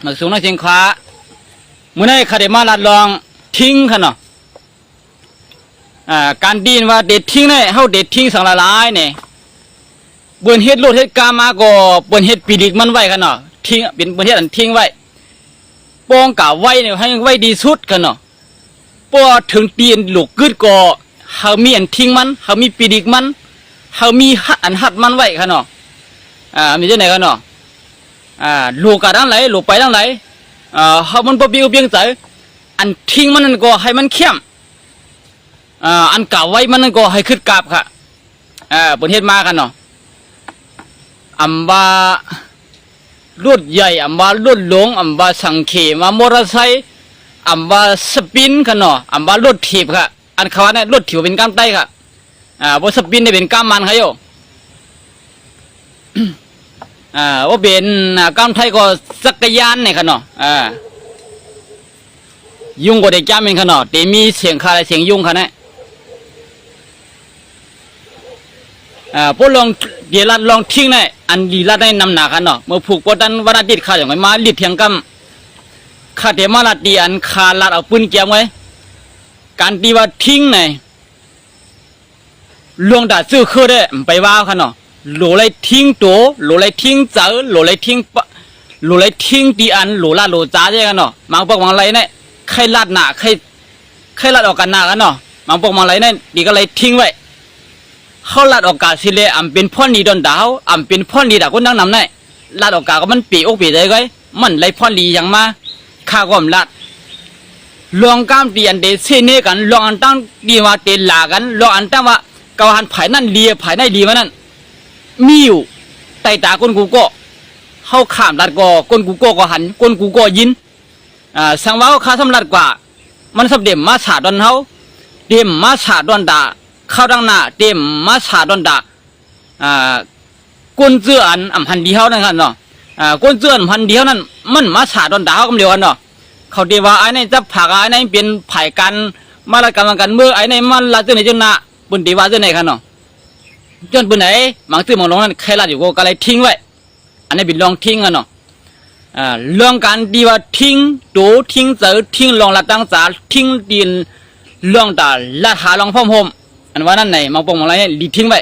มาสูงนักเชียงคว้าเมื่อไหร่ข้าได้มาลัดลองทิ้งค่ะเนาะการดีนว่าเด็ดทิ้งเนี่ยเขาเด็ดทิ้งสังละลายเนี่ยเบิ่นเฮ็ดโลดเฮ็ดกามาก็เบิ่นเฮ็ดปีดิกมันไว้ค่ะเนาะทิ้งเป็นเบิ่นเฮ็ดอันทิ้งไว้ป้องกะไว้เนี่ยให้ไว้ดีสุดค่ะเนาะพอถึงตีนลูกกึดก็เฮามีอันทิ้งมันเฮามีปีดิกมันเฮามีอันหัดมันไว้ค่ะเนาะมีจังไหนค่ะเนาะลูกกะดังไหลลูกไปดังไหลเฮามันบ่เบี้ยงใจอันทิ้งมันนั่นก็ให้มันเข้มอันเก่าไว้มันนั่นก็ให้ขึ้นกราบค่ะเบิ่นเฮ็ดมาค่ะเนาะอำว่ารถใหญ่อำว่ารถหลวงอำว่าสังเขมามอเตอร์ไซค์อำว่าสปินค่ะเนาะอำว่ารถถีบค่ะอันเขาว่าเนี่ยรถถีบเป็นกล้ามไตค่ะบ่สปินเนี่ยเป็นกล้ามมันค่ะโยว่าเป็นกล้ามไทยก็จักรยานเนี่ยค่ะเนาะยุงก็ได้จ้าเป็นค่ะเนาะแต่มีเสียงคาเสียงยุงค่ะเนี่ยพวกลองเดี๋ยวลองทิ้งเนี่ยอันดีละได้นำหนากันเนาะเมื่อผูกปดันวันอาทิตย์ข้าอย่างไรมาลิดเทียงกำข้าเดี๋ยวมาลัดดีอันคาลัดเอาปืนเกี่ยวไว้การดีว่าทิ้งเนี่ยลวงด่าซื้อคือได้ไปว่าค่ะเนาะหลูเลยทิ้งตัวหลูเลยทิ้งเจอหลูเลยทิ้งหลูเลยทิ้งดีอันหลูละหลูจ้าใช่กันเนาะบางพวกบางอะไรเนี่ยใครลัดหนาใครลัดออกกันหนากันเนาะบางพวกบางอะไรเนี่ยดีก็เลยทิ้งไว้เขาลัดออกกาสิเลอำเป็นพ่อนีดอนดาวอำเป็นพ่อนีดาคนนั่งนำเนี่ยลัดออกกาก็มันปีอกปีใจก็มันเลยพ่อนีอย่างมาข้าก็มลัดลองกล้ามตีอันเดเซเนกันลองอันตั้งดีว่าเตลากันลองอันตั้งว่าเกาหันภายนั่นเลียภายในดีมานั่นมีอยู่ไต่ตาคนกูก็เข้าข้ามลัดก็คนกูก็หันคนกูก็ยินสังว่าเขาสำลัดกว่ามันสับเด่มมาฉาดอนเขาเด่มมาฉาดอนดาเข้าดังหน้าเต็มมาฉาดอนดาก้นเสื้ออันพันเดียวนั่นกันเนาะก้นเสื้ออันพันเดียวนั่นมันมาฉาดอนดาเขากำเดียวกันเนาะเขาเดียวว่าไอ้นี่จะผักไอ้นี่เป็นไผ่กันมาละกันเมื่อไอ้นี่มันละเจ้าไหนเจ้าหน้าบนดีว่าเจ้าไหนกันเนาะจนบนไหนบางซื่อมองลงนั่นใครละอยู่ก็เลยทิ้งไว้อันนี้เป็นลองทิ้งกันเนาะเรื่องการดีว่าทิ้งโตทิ้งเจอทิ้งลองละตั้งสาทิ้งดินเรื่องตาละหาลองพ่อมโฮมอันว่านั่นไหนบางปงอะไรเนี่ยดีทิ้งไว้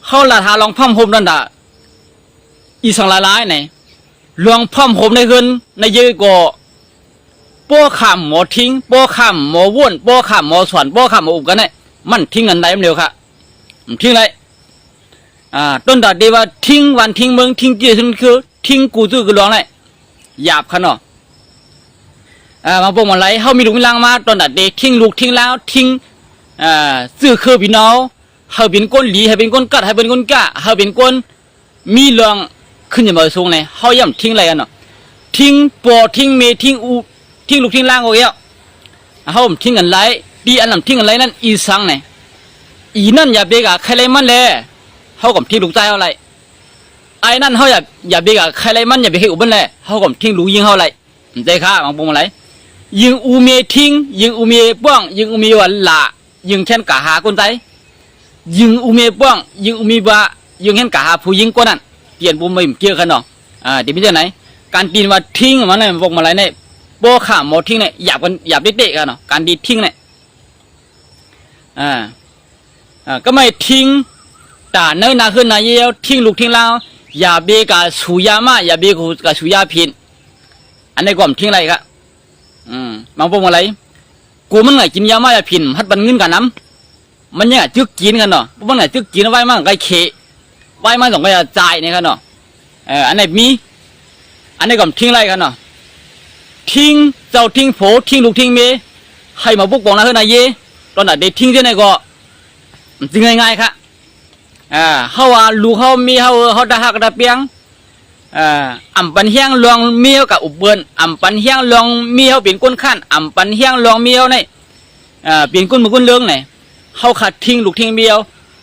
เขาละหาลองพ่อมโฮมนั่นตาอีสังละลายไหนลองพ่อมโฮมในคืนในเยอะก็ป้อขามหมอทิ้งป้อขามหมอว่นป้อขามหมอสวนป้อขามหมออุบกันเนี่ยมันทิ้งกันได้เร็วค่ะทิ้งไรต้นดาดีว่าทิ้งวันทิ้งเมืองทิ้งเจี๊ยบคือทิ้งกูซื่อกูร้องเลยหยาบขนาดมาบอกมาไรเขามีลูกมีลังมาต้นดาดีทิ้งลูกทิ้งแล้วทิ้งซื่อคือพี่น้องเขาเป็นก้นหลีให้เป็นก้นกัดให้เป็นก้นกะเขาเป็นก้นมีเรื่องขึ้นอย่างมาสูงเลยเขาย่ำทิ้งอะไรกันเนาะทิ้งปอทิ้งเมทิ้งอูทิ้งลูกทิ้งล่างโอ้ยเขาทิ้งกันไรดีอันนั้นทิ้งกันไรนั่นอีสังเนี่ยอีนั่นอย่าเบกะใครเลยมันเลยเขาก็ทิ้งลูกใจเขาไรไอ้นั่นเขาอย่าเบกะใครเลยมันอย่าเบกอุบันเลยเขาก็ทิ้งลูกยิงเขาไรใจข้าบางปงอะไรยิงอูเมทิ้งยิงอูเมป้องยิงอูเมวันละยิงแค่นกะหาคนใจยิงอูเมป้องยิงอูเมบะยิงแค่นกะหาผู้ยิงคนนั้นเปลี่ยนปุ่มไม่เกี่ยวกันเนาะเดี๋ยวพี่จะไหนการตีนว่าทิ้งมันเนี่ยบอกมาอะไรเนี่ยโป้ข่าหมอทิ้งเนี่ยหยาบกันหยาบเด็กๆกันเนาะการดีทิ้งเนี่ยก็ไม่ทิ้งแต่เนื้อนาขึ้นนายเยี่ยวทิ้งลูกทิ้งแล้วอย่าเบกะสุยามาอย่าเบกะสุยาพินอันนี้ก็มทิ้งอะไรครับบางพวกอะไรกูมันไงกินยามาอย่าพินฮัดบันเงินกันน้ำมันเนี่ยจึกกินกันเนาะมันไงจึกกินไว้มั่งไก่เขไว้มั่งสองไก่จ่ายนี่กันเนาะอันไหนมีอันนี้ก็ทิ้งอะไรกันเนาะทิ้งเจ้าทิ้งโผทิ้งลูกทิ้งเมให้มาบุกบอกนะเฮ้ยนายเย่ตอนไหนเด็กทิ้งที่ไหนก็จริงง่ายๆครับเขาว่าลูกเขามีเขาได้หักได้เปียงอ่ำปันเฮียงลองเมียวกับอุบเบินอ่ำปันเฮียงลองเมียวเป็นก้นขั้นอ่ำปันเฮียงลองเมียวนี่เป็นก้นมือก้นเลื้องนี่เขาขัดทิ้งลูกทิ้งเมียว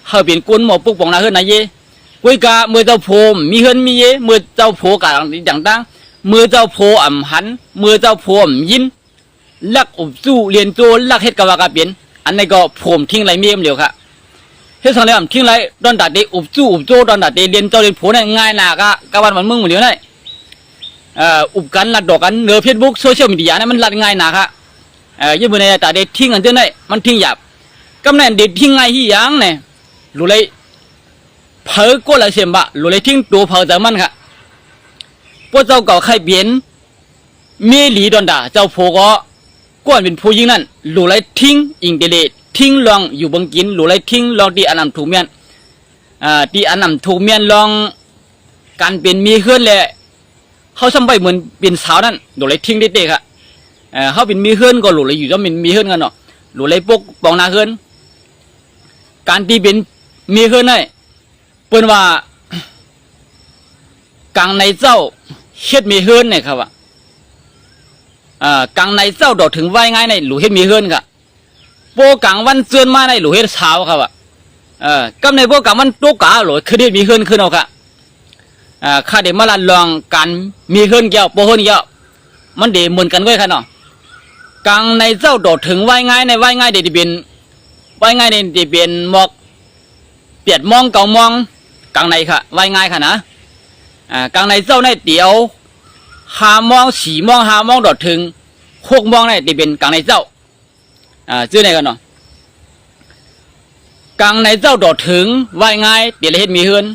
เขาเป็นก้นหมอปุกปองนาเฮือนนายเย่กุยกาเมื่อเจ้าโพมีเฮือนมีเย่เมื่อเจ้าโพกาอย่างตั้งเมื่อเจ้าโพอ่ำหันเมื่อเจ้าโพอ่ำยินลักอุบสู้เรียนโจลักเฮ็ดกะว่ากะเปลี่ยนอันนี้ก็ผมทิ้งไรเมียมเดียวครับเฮ็ดสังเลยทิ้งไรดอนตัดเดอุบสู้อุบโจดอนตัดเดเรียนเจ้าเรียนโผล่เนี่ยง่ายหนากะวันมันมึงหมดเดียวนี่ อุปกันลัดดอกกันเนื้อเฟซบุ๊กโซเชียลมีเดียเนี่ยมันลัดง่ายนะครับยี่บุญเนี่ยแต่เด็ดทิ้งกันเจ้าเนี่ยมันทิ้งหยาบกำเนิดเด็ดทิ้งง่ายที่ยังเนี่ยรู้เลยเผอก็เลยเสียมบะรู้เลยทิ้งตัวเผอแต่มันค่ะพวกเจ้าเก่าใครเปลี่ยนมีหลีดอนดาเจ้าโผก็ก้วนเป็นผู้ยิงนั่นรู้เลยทิ้งอิงเดเลทิ้งลองอยู่บังกินรู้เลยทิ้งลองที่อันนำถูกเมียนที่อันนำถูกเมียนลองการเป็นมีเคลื่อนแหละเขาซ้ำไปเหมือนเป็นสาวนั่นรู้เลยทิ้งเด็กๆค่ะเขาเป็นมีเคลื่อนก็รู้เลยอยู่ก็เป็นมีเคลื่อนกันเนาะรู้เลยปกปองนาเคลื่อนการที่เป็นมีเคลื่อนได้เปิ้นว่ากลางในเจ้าเฮ็ดมีเคลื่อนเนี่ยครับว่ากลางในเจ้าดอกถึงไว้ง่ายในหลูเฮ็ดมีเคลื่อนค่ะโปกลางวันเจือนมาในหลูเฮ็ดเช้าครับว่กำในโปกลางวันโตกาหลูคือเฮ็ดมีเคลื่อนขึ้นเอาค่ะข้าเดี๋ยวมาลัดลองการมีเคลื่อนเกี่ยวโปเคลื่อนเกี่ยวมันเดี๋ยวเหมือนกันไว้ค่ะเนาะกลางในเจ้าดอกถึงไว้ง่ายในไว้ง่ายเดี๋ยวเป็นไว้ง่ายเดี๋ยวเป็นหมอกเปียดมองเก่ามองกลางในค่ะไว้ง่ายค่ะนะกลางในเจ้าในเดี๋ยว5 โมง4 โมง5 โมงดอกถึง6 โมงในเดี๋ยวเป็นกลางในเจ้าชื่อไหนกันเนาะกลางในเจ้าดอกถึงไว้ง่ายเดี๋ยวเฮ็ดมีเฮือน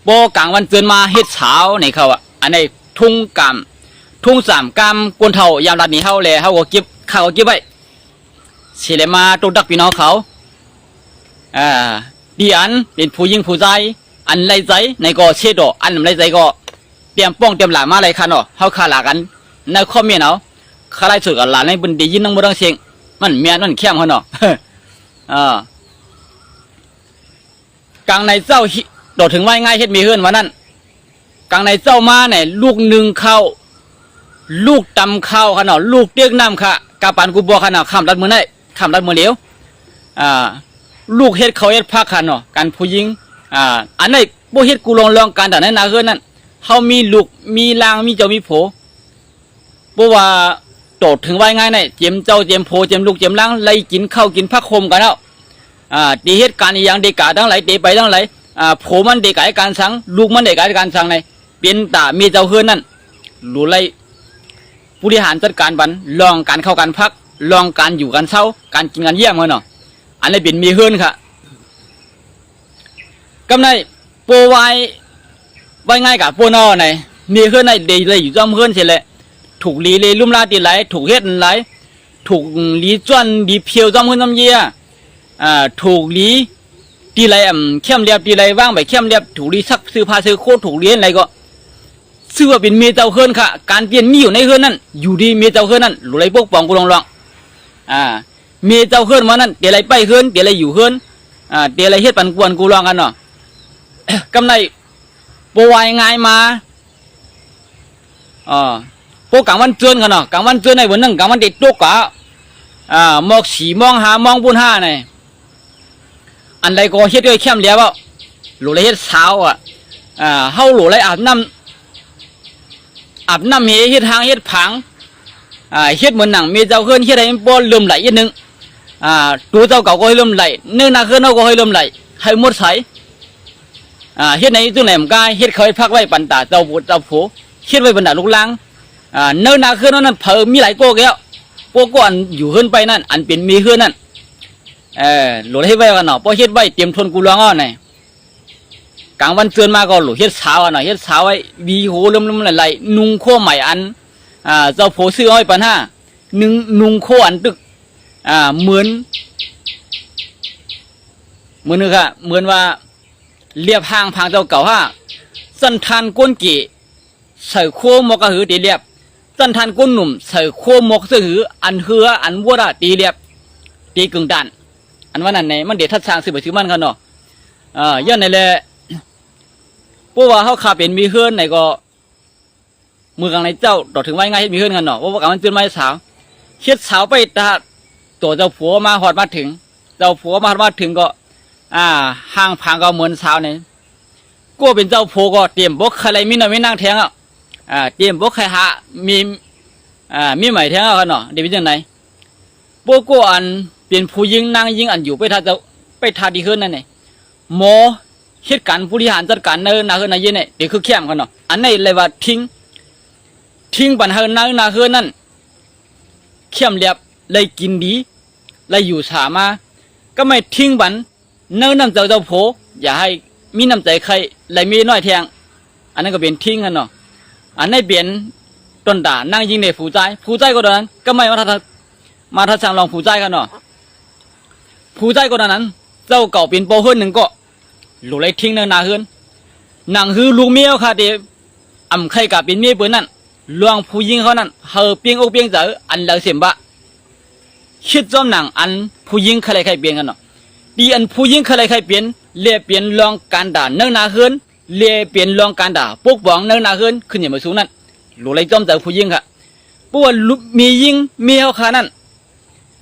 โปกลางวันเจือนมาเฮ็ดเช้าในเขาอันในทุ่งกำทุ่ง3 กำกวนเท่ายามรัดนี้เฮาแลเฮาก็เก็บข้าวก็เก็บไว้สิเลยมาตกดักพี่น้องเขาดีอันเป็นผู้ยิงผู้ใจอันไรใจในก็เชดอันไรใจก็เตรียมป้องเตรียมหลามาอะไรคันเนาะเฮาขาหลากันในข้อเมียนเอาขาไล่สุดกับหลานในบนดียินน้องบ่ต้องเสียงมันเมียนมันเข้มเขาเนาะกลางในเจ้าโดดถึงไว้ง่ายเฮ็ดมีเฮือนวันนั้นกลางในเจ้ามาเนี่ยลูกหนึ่งเข้าลูกตำเข้าขนาดลูกเตี้ยน้ำค่ะกาปานกูบัวขนาดข้ามรัดมือได้ข้ามรัดมือเหลียวลูกเฮ็ดเขาเฮ็ดพักขันเนาะการผู้หญิงอันนี้บ่เฮ็ดกูลองการแต่นั้นนาเฮือนนั่นเฮามีลูกมีลางมีเจ้ามีโผบ่ว่าโตถึงไว้ง่ายนี่เจียมเจ้าเจียมโผเจียมลูกเจียมลางไล่กินข้าวกินผักโคมกันแล้วดีเฮ็ดการอีหยังเด็กกะทั้งหลายเตไปทั้งหลายโผมันเด็กกะการสังลูกมันเด็กกะการสังในเป็นตามีเจ้าเฮือนนั่นรู้ไล่ผู้บริหารจัดการบันลองการเข้าการพักลองการอยู่กันเช้าการกินกันเยี่ยมเนาะอันนี้เป็นมีเฮือนค่ะกำไรโปไว้ง่ายกับโปนอไหนมีเฮือนในเดย์เลยอยู่จอมเฮือนเสร็จเลยถูกลีเลยลุ่มลาตีไหลถูกเฮ็ดไหลถูกลีจวนลีเพียวจอมเฮือนจอมเยี่ยถูกลีตีไหลเข้มเรียบตีไหลว่างไปเข้มเรียบถูกลีซักซื้อผ้าซื้อโคตรถูกเลี้ยนอะไรก็ซื้อว่าเป็นเมียเจ้าเฮือนค่ะการเปลี่ยนมีอยู่ในเฮือนนั่นอยู่ดีเมียเจ้าเฮือนนั่นหลุดไรพวกปองกูลองเมียเจ้าเฮือนมานั่นเดี๋ยวไรไปเฮือนเดี๋ยวไรอยู่เฮือนเดี๋ยวไรเฮ็ดปันกวนกูลองกันเนาะ กำไรปวายง่ายมาพวกกลางวันเจือนกันเนาะกลางวันเจือนในวันนึงกลางวันเด็ดตุกกะหมอก4 โมง5 โมงปุ่น5นี่อันใดก็เฮ็ดด้วยเข้มแล้วหลุดไรเฮ็ดเช้าเฮาหลุดไรอาบน้ำเฮ็ดทางเฮ็ดผังเฮ็ดเหมือนหนังมีเจ้าเฮือนเฮ็ดให้บ่เริ่มไหลอีกนึงตัวเจ้าเก่าก็ให้เริ่มไหลเนื้อนาเฮือนเฮาก็ให้เริ่มไหลให้หมดใสเฮ็ดในตัวไหนมันก็เฮ็ดเขาให้พักไว้ปันตาเจ้าผู้เฮ็ดไว้บรรดาลูกหลางเนื้อนาเฮือนนั้นเผอมีหลายโกแก้วโกก่อนอยู่เฮือนไปนั่นอันเป็นมีเฮือนนั่นหลุดให้ไว้กันเนาะพอเฮ็ดไว้เตรียมทนกูร้องไหนกลางวันเตือนมาก็หลุดเฮ็ดเช้าหน่อยเฮ็ดเช้าไว้วีโหเริ่มไหลนุ่งโคใหม่อันเจ้าโผซื้ออ้อยปันนุ่งโคอันตึกเหมือนนึกค่ะเหมือนว่าเรียบห้างพังเจ้าเก่าสันทานก้นกี่ใส่โคมกกะหือตีเรียบสันทานก้นหนุ่มใส่โคมกเสือหืออันเหืออันวัวตีเรียบตีกึ่งดันอันว่านั่นไหนมันเด็ดทัดสร้างสืบไปถือมันกันเนาะย้อนในแหละเพราะว่าเขาขาเป็นมีเฮือนไหนก็มือกลางในเจ้าดอกถึงไว้ง่ายมีเฮือนกันเนาะว่ากลางมันเตือนไม้สาวเฮ็ดสาวไปตาตัวเจ้าผัวมาหอดมาถึงเจ้าผัวมาถึงก็ห้างพังก็เหมือนสาวเนี่ยก็เป็นเจ้าผัวก็เตรียมบกใครมีหน่อยไม่นั่งแทงเตรียมบกใครหามีใหม่แทงกันเนาะเดี๋ยวเป็นยังไงพวกก็อันเป็นผู้ยิงนางยิงอันอยู่ไปทาดีเฮือนนั่นเนี่ยหมอเหตุการณ์ผู้บริหารจัดการเนินนาเฮือนนาเย็นเนี่ยเดี๋ยวคือแคมกันเนาะอันนี้เลยว่าทิ้ง ทิ้งปัญหานาเฮือนั่นเข้มเรียบเลยกินดีเลยอยู่สามาก็ไม่ทิ้งบันเนื้อน้ำใจเจ้าโผอย่าให้มีน้ำใจใครเลยมีน้อยแทงอันนั้นก็เป็นทิ้งกันเนาะอันนี้เป็นต้นด่านั่งยิงในผู้ใจก็ตอนนั้นก็ไม่มาทัดสั่งลองผู้ใจกันเนาะผู้ใจก็ตอนนั้นเจ้าเก่าเป็นโปเฮือนหนึ่งก็หลุดเลยทิ้งเนื้อนาเฮือนนางฮือลูกเมียค่ะเดียอ่ำใครกับเป็นเมียเปื่อนนั่นลวงผู้หญิงเขานั่นเฮอเปียงอกเปียงเจออันเหลือเสียมบะคิดจอมหนังอันผู้หญิงใครเปลี่ยนกันเนาะดีอันผู้หญิงใครเปลี่ยนเลี้ยเปลี่ยนลองการด่าเนื้อนาเฮือนเลี้ยเปลี่ยนลองการด่าปกป้องเนื้อนาเฮือนขึ้นอย่างมาสูงนั่นหลุดเลยจอมเจอผู้หญิงค่ะเพราะว่ามียิงเมียเขาขานั่น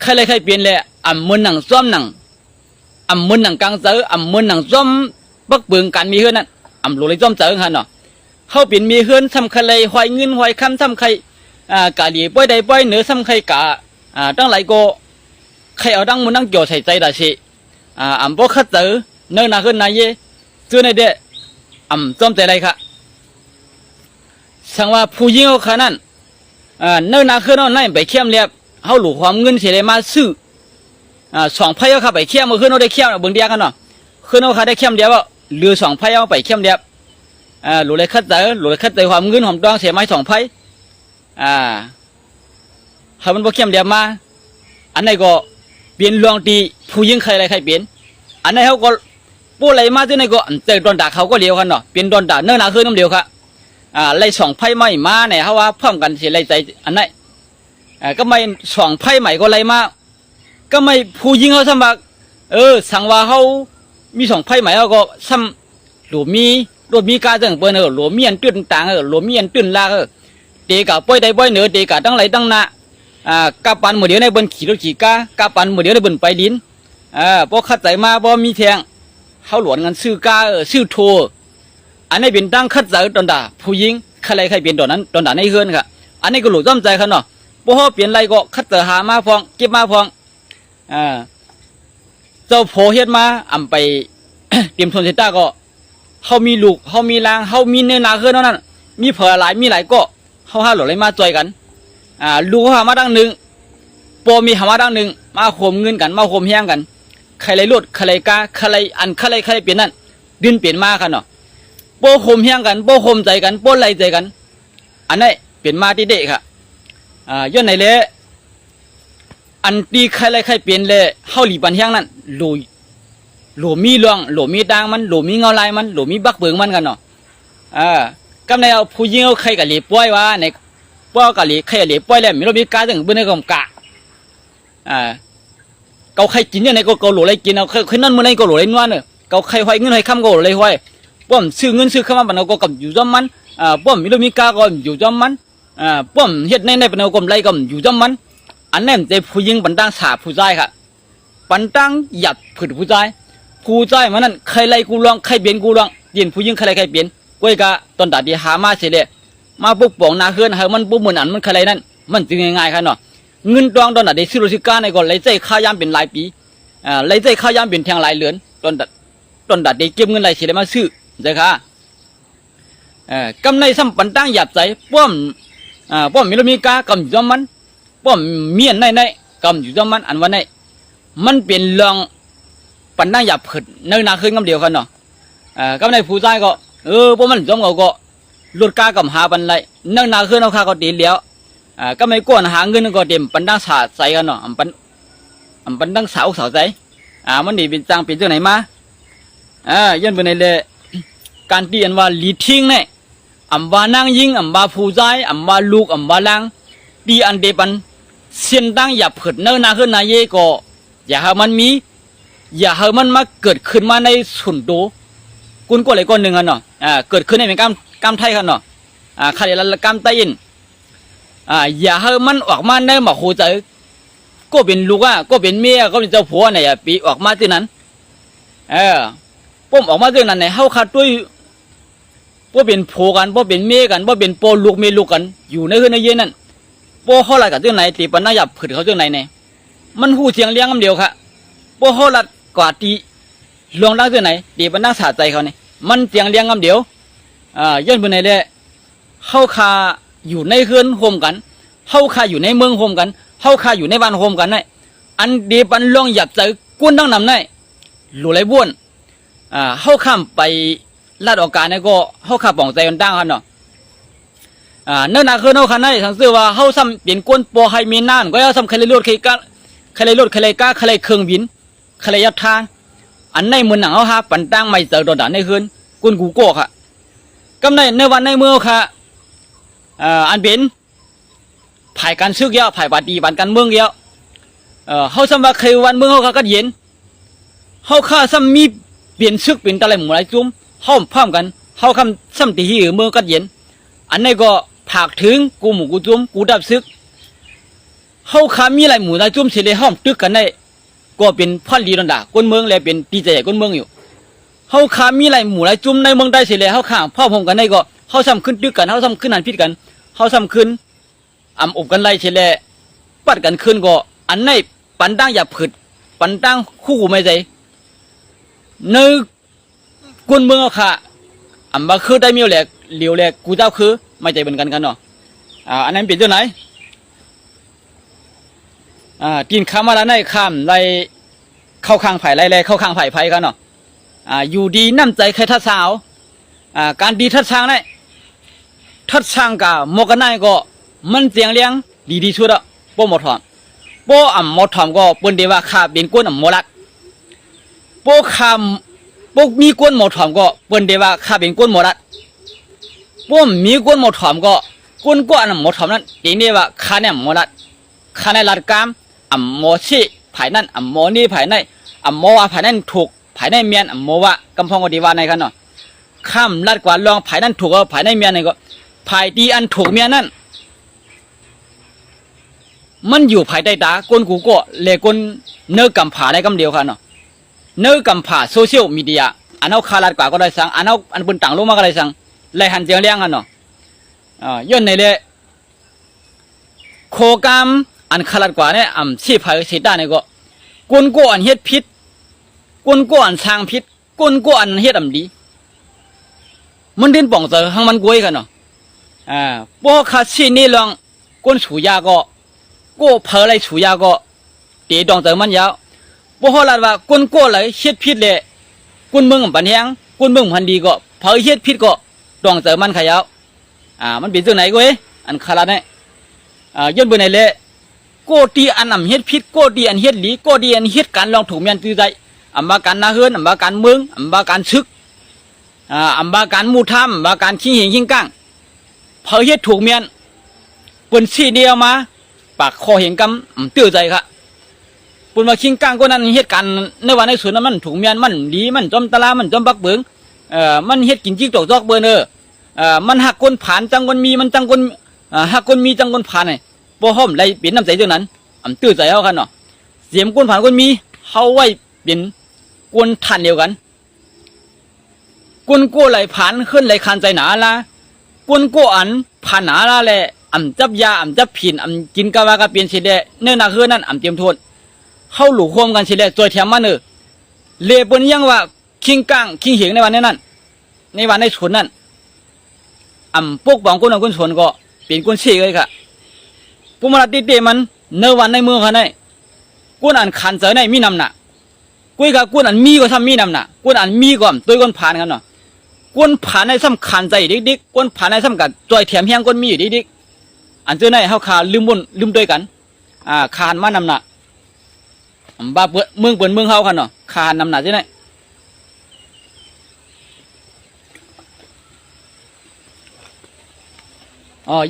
ใครเปลี่ยนเลยอ่ำมือหนังซ้อมหนังอ่ำมือหนังกลางเจออ่ำมือหนังซ้อมปักเบืองการมีเฮือนนั่นอ่ำหลุดเลยจอมเจอค่ะเนาะเขาเป็นมีเฮือนทำใครหอยเงินหอยคำทำใครกะหลีป้อยใดป้อยเหนือทำใครกะตั้งหลายก็ใครเอาดังมันนั่งเกี่ยวใส่ใจได้สิอ่ำพวกขัดเจอเนื้อนาเฮือนนายเย่ซื้อในเด็อ่ำจอมใจไรค่ะสังว่าผู้หญิงเขาขานั่นเนื้อนาเฮือนนั่นไปเข้มเรียบเขาหลุดความเงินเสียเลยมาซื้อสองไพ่เขาขับไปเข้มมาขึ้นเขาได้เข้มเบิ่งเดียกันเนาะขึ้นเขาขาได้เข้มเดียวว่าเรือสองไพ่เขาไปเข้มเดียบหลุดเลยคัดเจอความเงินของดวงเสียไม้สองไพ่เขามันบ่เข้มเดียบมาอันไหนก็เปลี่ยนลวงตีผู้หญิงใครเปลี่ยนอันไหนเขาก็ปูอะไรมาที่ไหนก็เจอโดนด่าเขาก็เลี้ยวกันเนาะเปลี่ยนโดนด่าเนื้อหนาขึ้นน้ำเดียวครับไล่สองไพ่ไม่มาเนี่ยเขาว่าพร้อมกันเสียไล่ใจอันไหนก็ไม่สองไพ่ใหม่ก็ไล่มาก็ไม่ผู้หญิงเขาสมัครสังว่าเขามีสองไพ่ใหม่เขาก็ซ้ำหรือมีการจังเปิ้นหรือมีอันตื้นต่างหรือมีอันตื้นลาเด็กกับป้อยใดป้อยเหนือเด็กกับตั้งไหลตั้งหน้ากับปันมือเดียวในบนขี่รถขี่ก้ากับปันมือเดียวในบนไปดินพอขัดใจมาพอมีแทงเขาหลวนกันซื้อก้าซื้อโทอันนี้เป็นตั้งขัดใจตอนด่าผู้หญิงใครเปลี่ยนตอนนั้นตอนด่าในเฮือนค่ะอันนี้ก็หลุดจ้อมใจเขาเนาะพอเปลี่ยนไรก็ขัดใจหามาพองเก็บมาพองเจ้าโผเฮ็ดมาอ่ำไป เตรียมทนเสต้าก็เขามีลูกเขามีลางเขามีเนื้อนาเฮือนนั่นมีเผอหลายมีหลายก็เขาหาหลุดเลยมาจอยกันลูกเขาหามาดังหนึ่งปอมีหามาดังหนึ่งมาข่มเงินกันมาข่มแห้งกันใครเลยลดใครเลยกาใครอันใครเปลี่ยนนั่นดินเปลี่ยนมากันเนาะปอข่มแห้งกันปอข่มใจกันปอไล่ใจกันอันนี้เปลี่ยนมาที่เด็กค่ะย้อนไหนเลยอันตีใครเปลี่ยนเลยเฮาหลีปันแห้งนั่นหลมีลวงหลมีดังมันหลมีเงาลายมันหลมีบักเบิงมันกันเนาะกำในเอาผู้หญิงเอาใครกับหลีป่วยว่าในป่วยกับหลีใครกับหลีป่วยแล้วมีเรามีการถึงเบื้องในกองกะเกาใครกินเนี่ยในก็เกาหลุดเลยกินเอาขึ้นนั่นเมื่อไรก็หลุดเลยนัวเนอะเกาใครห้อยเงินห้อยคำก็หลุดเลยห้อยป้อมซื้อเงินซื้อคำมันเอาก็กับอยู่จอมมันป้อมมีเรามีกาก็อยู่จอมมันป้อมเฮ็ดในเป็นเอากลมไรก็อยู่จอมมันอันนั้นแต่ผู้หญิงปันตั้งสาผู้ชายค่ะปันตั้งหยัดผืดผู้ชายมันนั่นใครไล่กูลองใครเปลี่ยนกูลองเปลี่ยนผู้หญิงใครเปลี่ยนก้อยกะตอนตัดดีหามาเสียเลยมาปกป้องนาเฮือนให้มันปุ๊บเหมือนอันมันใครนั่นมันจึงง่ายๆค่ะเนาะเงินตองตอนตัดดีซื้อรถการในก่อนไล่ใจค่ายามเป็นหลายปีไล่ใจค่ายามเป็นแทงหลายเหรียญตอนตัดดีเก็บเงินไล่เสียเลยมาซื้อใช่ค่ะกำในซ้ำปันตั้งหยัดใจป้อมมีเรามีกากำอยู่จอมมันป้อมเมียนในกำอยู่จอมมันอันวันในมันเป็นเรื่องปันตั้งหยับผิดในนาคืนกำเดียวกันเนาะกำในผู้ชายก็พวกมันจอมก็ลดกากำหาปันไรในนาคืนเอาค่าก็ตีแล้วก็ไม่ก้อนหาเงินก็เต็มปันตั้งสาใจกันเนาะปันตั้งสาวใจมันดีเป็นจังเป็นเจ้าไหนมายันเป็นในเลยการเตียนว่าลีทิ้งเนี่ยว่านั่งยิงว่าผู้ชายว่าลูกว่าลังดีอันเดปันเสียนตั้งหยับผิดเนื้อนาคืนนายเยก็อย่าให้มันมีอย่าให้มันมาเกิดขึ้นมาในส่วนตัวกุนก็เลยก้อนหนึ่งกันเนาะเกิดขึ้นในเป็นกำไทยกันเนาะใครละกำไตอินอย่าให้มันออกมาในหมอกโคใจก็เป็นลูกก็เป็นเมียก็เป็นเจ้าผัวเนี่ยปีออกมาที่นั้นป้มออกมาที่นั้นเนี่ยเขาขาดด้วยว่าเป็นผัวกันว่าเป็นเมียกันว่าเป็นปอลูกเมียลูกกันอยู่ในคืนในเย็นนั่นปอเขาอะไรกับที่ไหนตีปันน่าหยับผืดเขาที่ไหนเนี่ยมันหูเสียงเลี้ยงคำเดียวค่ะปอเขาลัดกว่าตีลองดังที่ไหนตีปันนั่งสาใจเขาเนี่ยมันเสียงเลี้ยงคำเดียวย้อนไปไหนเลยเข้าคา อยู่ในเฮือนโฮมกันเฮาคาอยู่ในเมืองโฮมกันเฮาคาอยู่ในบ้านโฮมกันไนอันเดปันล่องหยับใจกวนดังนำไนหลูไหลบ้วนเฮาข้ามไปลาดออกการเนี่ยก็เฮาข้าป่องใจกันดังกันเนาะเนื่องจากเฮาคันไนสังสือว่าเฮาซ้ำเปลี่ยนกวนปอให้มีนานก็เฮาซ้ำใครเลยรถใครกะใครเลยรถใครเลยกะใครเลยเครื่องบินใครเลยยัดทานอันในมือหนังเฮาหาปันตั้งไม่เจอดอดในเฮือนกวนกูโก้ค่ะกำในวันในเมื่อค่ะอันเป็นภายการซึกเยอะภายปฏิบัติการเมืองเยอะเฮาซ้ำว่าเคยวันเมืองเฮาค่ะก็เย็นเฮาข้าซ้ำมีเปลี่ยนซึกเป็นตะไลหมู่หลายจุ่มเฮาพร้อมกันเฮาคำซ้ำตีเมืองก็เย็นอันนี้ก็ผากถึงกูหมู่กูจุ่มกูดับซึกเฮาข้ามีหลายหมู่หลายจุ่มเสียเลยห้อมตึกกันได้ก็เป็นพันดีดันดาคนเมืองและเป็นดีใจคนเมืองอยู่เฮาข้ามีหลายหมู่หลายจุ่มในเมืองได้เสียเลยเฮาข้าพ่อผมกันได้ก็เฮาซ้ำขึ้นตึกกันเฮาซ้ำขึ้นหันพิษกันเฮาซ้ำขึ้นอบกันไล่เสียเลยปัดกันขึ้นก็อันในปันตั้งอย่าผึดปันตั้งคู่ไม่ใจในคนเมืองค่ะบ่คือได้มีแหลกเหลียวแหลกกูเจ้าคือไม่ใจเป็นกันเนาะอันนั้นเป็นเจ้าไหนกินข้ามมาแล้วในข้ามไล่เข้าข้างไผ่ไล่เข้าข้างไผ่ไผ่กันเนาะอยู่ดีน้ำใจใครทัดสาวการดีทัดช่างได้ทัดช่างกับโมกันได้ก็มันเสียงเลี้ยงดีชุดอ่ะโป้หมดถอมโป้หมดถอมก็เปิ้นเดียวว่าขาเป็นก้นหมดลักโป้คำโป้มีก้นหมดถอมก็เปิ้นเดียวว่าขาเป็นก้นหมดลักโป้มีก้นหมดถอมก็ก้นก้อนหมดถอมนั้นเดียวนี้ว่าขาเนี่ยหมดลักขาในลัดกามหมอชีภายนั่นหมอนี่ภายในหมอว่าภายนั่นถูกภายในเมียนหมอว่ากำพองก็ดีว่าในกันเนาะข้ามลัดกว่าลองภายนั่นถูกก็ภายในเมียนนี่ก็ภายดีอันถูกเมียนนั่นมันอยู่ภายใต้ตาก้นกูก็เลยก้นเนื้อกำผ่าในกำเดียวค่ะเนาะเนื้อกำผ่าโซเชียลมีเดียอันเอาคาลัดกว่าก็ได้สั่งอันเอาอันบนต่างลงมาก็ได้สั่งเลยหันเจียงเลี้ยงกันเนาะย้อนในเลยโคกามอันคาลัดกว่าเนี่ยชีพายสิด้านนี่ก็ก้นกูอันเฮ็ดพิษก้นกูอันสร้างพิษก้นกูอันเฮ็ดดีมันเดินป่องเจอหังมันกวยกันเนาะพวกข้าชีนี่ลองก้นฉูยาก็เพออะไรฉูยาก็ตีดองเจอมันยาวพวกเราว่าก้นกู้เลยเฮ็ดพิษเลยก้นเมืองปันแหงก้นเมืองพันดีก็เพอเฮ็ดพิษก็ดองเจอมันขยาวมันเป็นจังไหนกูอันคาราเนี่ยย้อนไปไหนเลยกูตีอันเฮ็ดพิษกูตีอันเฮ็ดหลีกูตีอันเฮ็ดการลองถูกเมียนตื้อใจบาการนาเฮือนบาการเมืองบาการซึกบาการมูทำบาการขี้เหงขี้ก้างเพอเฮ็ดถูกเมียนเปิ้นชี้เดียวมาปากคอเห็นกำตื้อใจค่ะปุ่นมาคิงก้างก็นั้นเหตุการณ์ในวันในสวนนั้นมันถูกเมียนมันดีมันจอมตะลามันจอมบักเบิงมันเฮ็ดกินจิกตอกจอกเบินมันหักคนผ่านจังคนมีมันจังคนหักคนมีจังคนผ่านไงบ่ห้อมไรเปลี่ยนน้ำใจเท่านั้นตื้อใจเอากันเนาะเสียมคนผ่านคนมีเฮาไว้เป็นคนทันเดียวกันคนกู้ไหลผ่านขึ้นไหลคันใจหนาละคนกู้อันผ่านหนาละแหละจับยาจับผินกินกะว่ากะเปลี่ยนสิเดเนื้อหนักเฮือนั่นเตรียมโทษเข้าหลู่โคมกันสิเดจอยแถมมันเลเปิ้นยังว่าคิงก้างคิงเหงในวันนั้นในวันในชนนั่นพวกบางคนชนก็เป็นคนเชี่ยเลยค่ะผู้มาติเตมันเนื้อวันในเมืองค่ะในกุนอันขันเจอในมีนำหนักกุยกับกุนอันมีก็ทำมีนำหนักกุนอันมีก็ตัวกุนผ่านกันเนาะกุนผ่านในสำคัญใจดิกๆกุนผ่านในสำคัญจอยแถมแห้งกุนมีอยู่ดิกอันเจอในเฮาขาลืมบนลืมด้วยกันคานมานำหนักบ้าเมืองเปิดเมืองเฮากันเนาะคานนำหนักเจ้าไหน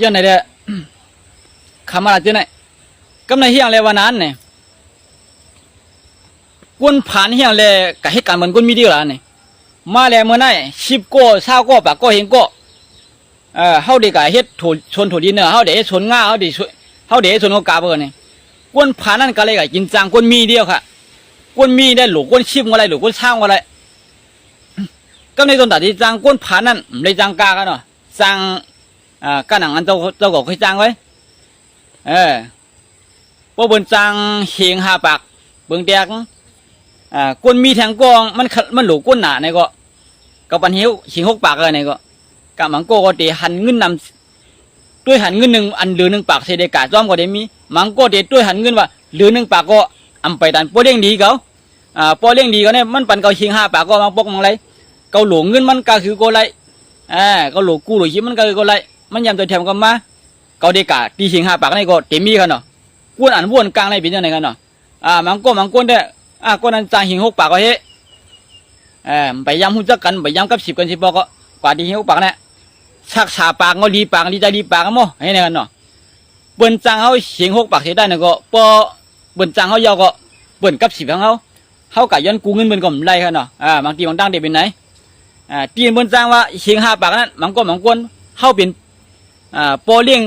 ย้อนไหนเด้อคำอะไรเจ้าไหนกำในเฮียงเลยวันนั้นเนี่ยกุนผ่านเฮียงเลยกับเหตุการณ์มันกุนมีดีกว่าเนี่ยมาแล้วเมื่อไหร่10 ก้20 ก้ปากก้เห็นก้เฮาเด็กเฮ็ดถูชนถูดินเนาะเฮาเด็กชนง่าเฮาเด็กชนกาเบอร์เนี่ยกวนผ่านนั่นก็เลยกินจังกวนมีเดียวค่ะกวนมีได้หลูกกวนชิมอะไรหลูกกวนช่างอะไรก็ในตอนตัดที่จังกวนผ่านนั่นเลยจังกากันเนาะจังกันหนังอันเจ้าก็เคยจังไว้พวกบนจังเฮียง5 ปากเบิ่งแดกกวนมีแทงกองมันหลูกกวนหนาเนี่ยก็ปันหิวหิง6 ปากอะไรเนี่ยก็กะมังโกก็ตีหันเงินน ด้วยหันเงินหนึ่งอันเหลือหนึ่งปากเสด็จกาจ้อมก็ได้มีมังก็เด็ดด้วยหันเงินว่าเหลือหนึ่งปากก็อำไปดันป้อเลี้ยงดีเขาป้อเลี้ยงดีเขาเนี่ยมันปันเขาชิง5 ปากก็มังปกมังไรเขาหลงเงินมันก็คือก็ไรเขาหลงกู้หลงชิมันก็คือก็ไรมันยำตัวแถมกันมาเขาเด็กกาตีชิง5 ปากนี่ก็เต็มมีกันเนาะกวนอันวนกลางในเป็นยังไงกันเนาะมังก็ได้ก็นั้นจางหิง6 ปากก็เฮ้ไปย้ำหุ่นจักกันไปย้ำกับ10 กัน10 ปากก็กว่าดีหิง6 ปากเนี่ยชักชาปากงอดีปากดีใจดีปากกันมั้งให้ในกันเนาะเปิ้นจางเขาเสียง6 ปากเสียได้เนี่ยก็พอเปิ้นจางเขายาวก็เปิ้นกับ10ของเขากะย้อนกูเงินเปิ้นก็ไม่ได้กันเนาะบางทีบางตั้งเด็กเป็นไหนตีนเปิ้นจางว่าเสียง5 ปากนั้นมังกวนเขาเป็นปอเลี้ยง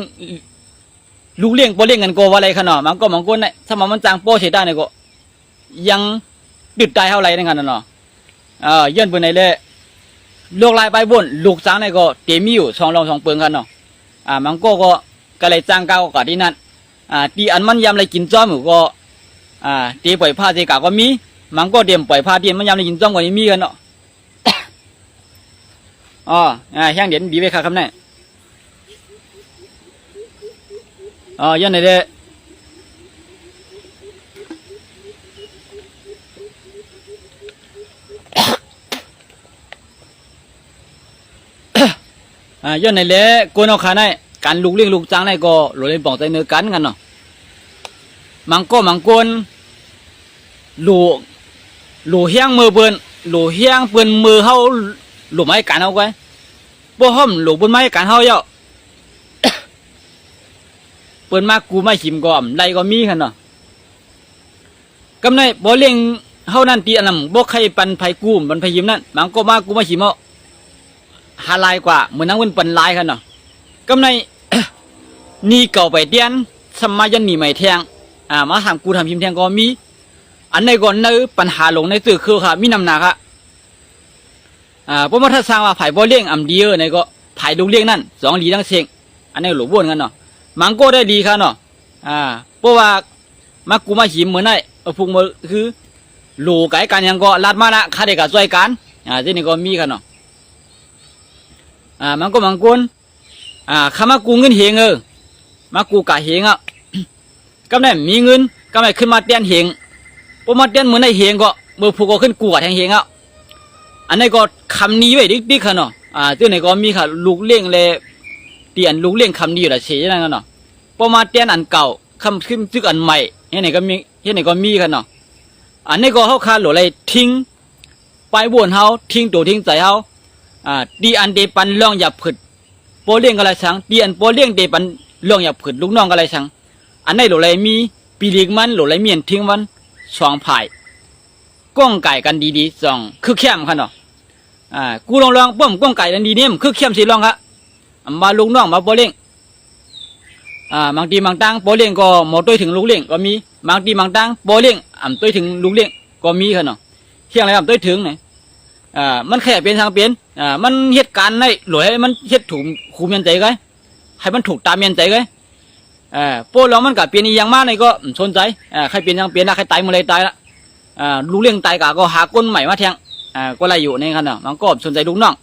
ลูกเลี้ยงปอเลี้ยงกันก็ว่าอะไรกันเนาะมังกวนเนี่ยถ้ามันจางปอเสียได้เนี่ยก็ยังดึดตายเท่าไรนั่นกันเนาะย้อนเปิ้นไหนเลยลูกลายไปบนลูกจางเนี่ยก็เต็มอยู่2 รอง2 เปิงกันเนาะมังก็เลยจ้างเก่ากับที่นั่นตีอันมันยำอะไรกินจ้อมอยู่ก็ตีปล่อยผ้าเจกาก็มีมันก็เตรียมปล่อยผ้าเตรียมมันยำอะไรกินจ้อมก็มีกันเนาะแห้งเด่นดีไปครับเนี่ยย้อนไหนเด้ย้อนไหนเล่กูนเอาขาได้การลูกเลี้ยงลูกจ้างได้ก็หลุดเลยบอกใจเนื้อกันเนาะมังกรลูเฮียงมือเปิ้นลูเฮียงเปิ้นมือเฮาลูไม้กันเฮาไว้บ่ห่มลูเปิ้นไม้กันเฮาเยาะ เปิ้นมากูไม่หิมก็อำไดก็มีคั่นเนาะกำไนบ่เลี้ยงเฮานั่นตีอันนั้นบ่ใครปันไผกูมันไผหิมนั่นมังก็มากูไม่หิมเฮาหาลายกว่าเหมือนนั่งเปิ้นปันลายคั่นเนาะกำไน นี่เก่าไปเตียนสมัยยันนี่ไม่แทงมาทำกูทำพิมพ์แทงก็มีอันในก่อนในปัญหาลงในตื่อคือค่ะมีนำหนักค่ะเพราะว่าถ้าสร้างว่าไผ่บ่เลี้ยงอำดีในก็ไผ่ลูกเลี้ยงนั่น2 ดีทั้งเสียงอันนี้หลบวนกันเนาะมังก็ได้ดีค่ะเนาะเพราะว่ามากูมาหิมเหมือนไอ้พวกมือคือหลูไก่กันยังก็ลัดมาละข้าเด็กก็ช่วยกันที่นี่ก็มีค่ะเนาะมังกรข้ามากูเงินเฮงมากูกะเฮงก็ได้มีเงินก็ไม่ขึ้นมาเตียนเฮงพอมาเตียนเหมือนในเฮงก็เมื่อผู้ก็ขึ้นกูกะแทงเฮงอันนี้ก็คำนี้ไว้ดิ๊กค่ะเนาะที่ไหนก็มีค่ะลูกเลี้ยงเลยเตียนลูกเลี้ยงคำนี้อยู่ละเฉยนั่นเนาะพอมาเตียนอันเก่าคำขึ้นซึกอันใหม่ที่ไหนก็มีค่ะเนาะอันนี้ก็เขาคาหลุดเลยทิ้งไปวนเขาทิ้งตัวทิ้งใจเขาดีอันเดปันล่องหยับผึดโปเลี้ยงอะไรสังดีอันโปเลี้ยงเดปันล่องหยับผึดลูกน้องอะไรสังอันนี้หลุดเลยมีปีเลี้ยงมันหลุดเลยเมียนทิ้งมัน2 ฝ่ายก้องไก่กันดีๆ2คือเข้มค่ะเนาะกูลองป้อมก้องไก่กันดีเนี่ยมันคือเข้มสิลองครับมาลูกน้องมาโปเลี้ยงบางทีบางตั้งโปเลี้ยงก็หมดตัวถึงลูกเลี้ยงก็มีบางทีบางตั้งโปเลี้ยงตัวถึงลูกเลี้ยงก็มีค่ะเนาะเที่ยงอะไรตัวถึงเนี่ยมันแค่เป็นทางเป็นมันเหตุการณ์ในหลวยมันเหตุถูกคูเมียนใจไงให้มันถูกตามเมียนใจไงโปเรามันกับเปลี่ยนอย่างมากเลยก็สนใจใครเปลี่ยนทางเปลี่ยนนะใครตายมาเลยตายละลูกเลี้ยงตายกะก็หาก้นใหม่มาแทงก็ไรอยู่ในขณะมันก็สนใจลูกน้อง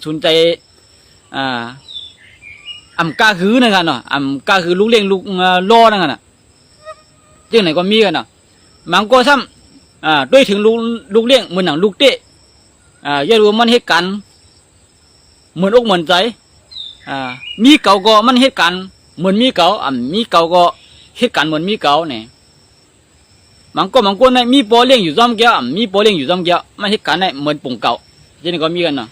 สนใจกาหือนั่นกันเนาะกาหือลูกเลี้ยงลูกล่อนั่นกันน่ะเรื่องไหนก็มีกันเนาะมันก็ซ้ำด้วยถึงลูกเลี้ยงเหมือนหนังลูกเตะอย่ารู้มันเหตุการณ์เหมือนอกเหมือนใจมีเก่าก็มันเหตุการณ์เหมือนมีเก่ามีเก่าก็เหตุการณ์เหมือนมีเก่าเนี่ยมันก็ในมีโปเลี้ยงอยู่ซ้ำเกี้ยมีโปเลี้ยงอยู่ซ้ำเกี้ยมันเหตุการณ์เนี่ยเหมือนปุ่งเก่าเช่นนี้ก็มีกันเนาะ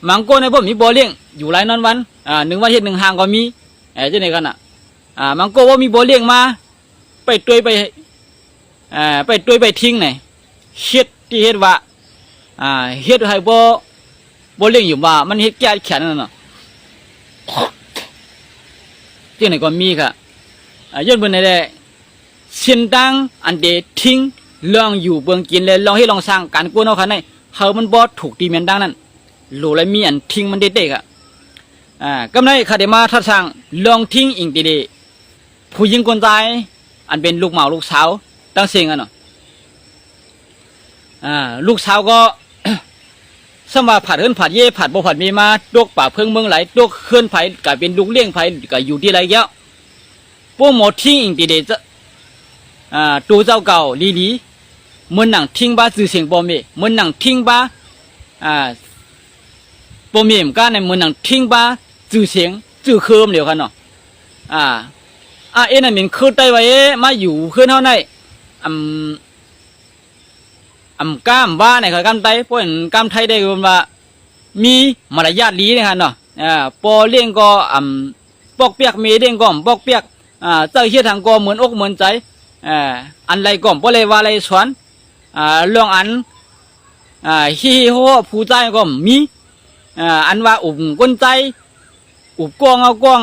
มันก็ในพวกมีโปเลี้ยงอยู่หลายนอนวัน1 วันเฮ็ด1 หางก็มีเช่นนี้กันน่ะมันก็ว่ามีโปเลี้ยงมาไปตุ้ยไปทิ้งเนี่ยเฮ็ดที่เฮ็ดว่าเฮ็ดให้บ่เลี้ยงอยู่ว่ามันเฮ็ดแก่แขนนั่นเนาะที่ไหนก็มีค่ะย้อนเบิ่งได้เส้นตังอันเดทิ้งลองอยู่เบิ่งกินเลยลองให้ลองสร้างการกู้เอาคันได้เฮามันบ่ถูกตีเมียนดังนั้นโหลเลยมีอันทิ้งมันเด็ดๆกำไรค่ะได้มาทัดสร้างลองทิ้งอิงดีๆผู้หญิงคนตายอันเป็นลูกเหมาลูกสาวตั้งเสียงเนาะลูกสาวก็ สมาผัดเฮิรนผัดเย่ผัดบ่ผัดมีมาตกป่าเพิงเมืองไหลตกเคลื่อนไผก็เป็นลูกเลี้ยงไผก็อยู่ที่ไรแก้วพวกหมอทิ้งอิงตีเดจะตัวเจ้าเก่าลีลีเหมือนหนังทิ้งบ้าสื่อเสียงบ่มีเหมือนหนังทิ้งบ้าบ่มีเหมือนกันในเหมือนหนังทิ้งบ้าสื่อเสียงสื่อเคิมเดียวกันเนาะเอ็นั่นเป็นคือไต้ไว้มาอยู่ขึ้นเท่าไหร่ก้ามว่าเนี่ยครับก้ามไต้เพราะเห็นก้ามไทยได้กันว่ามีมารยาทดีนะครับเนาะปอเลี้ยงก็ปอกเปียกเมเด้งก็ปอกเปียกเจ้าเฮียทางก็เหมือนอกเหมือนใจอันไรก็บ่เลยว่าอะไรสวนเรื่องอันฮีฮัวผู้ใจก็มีอันว่าก้นใจกวงเอากวง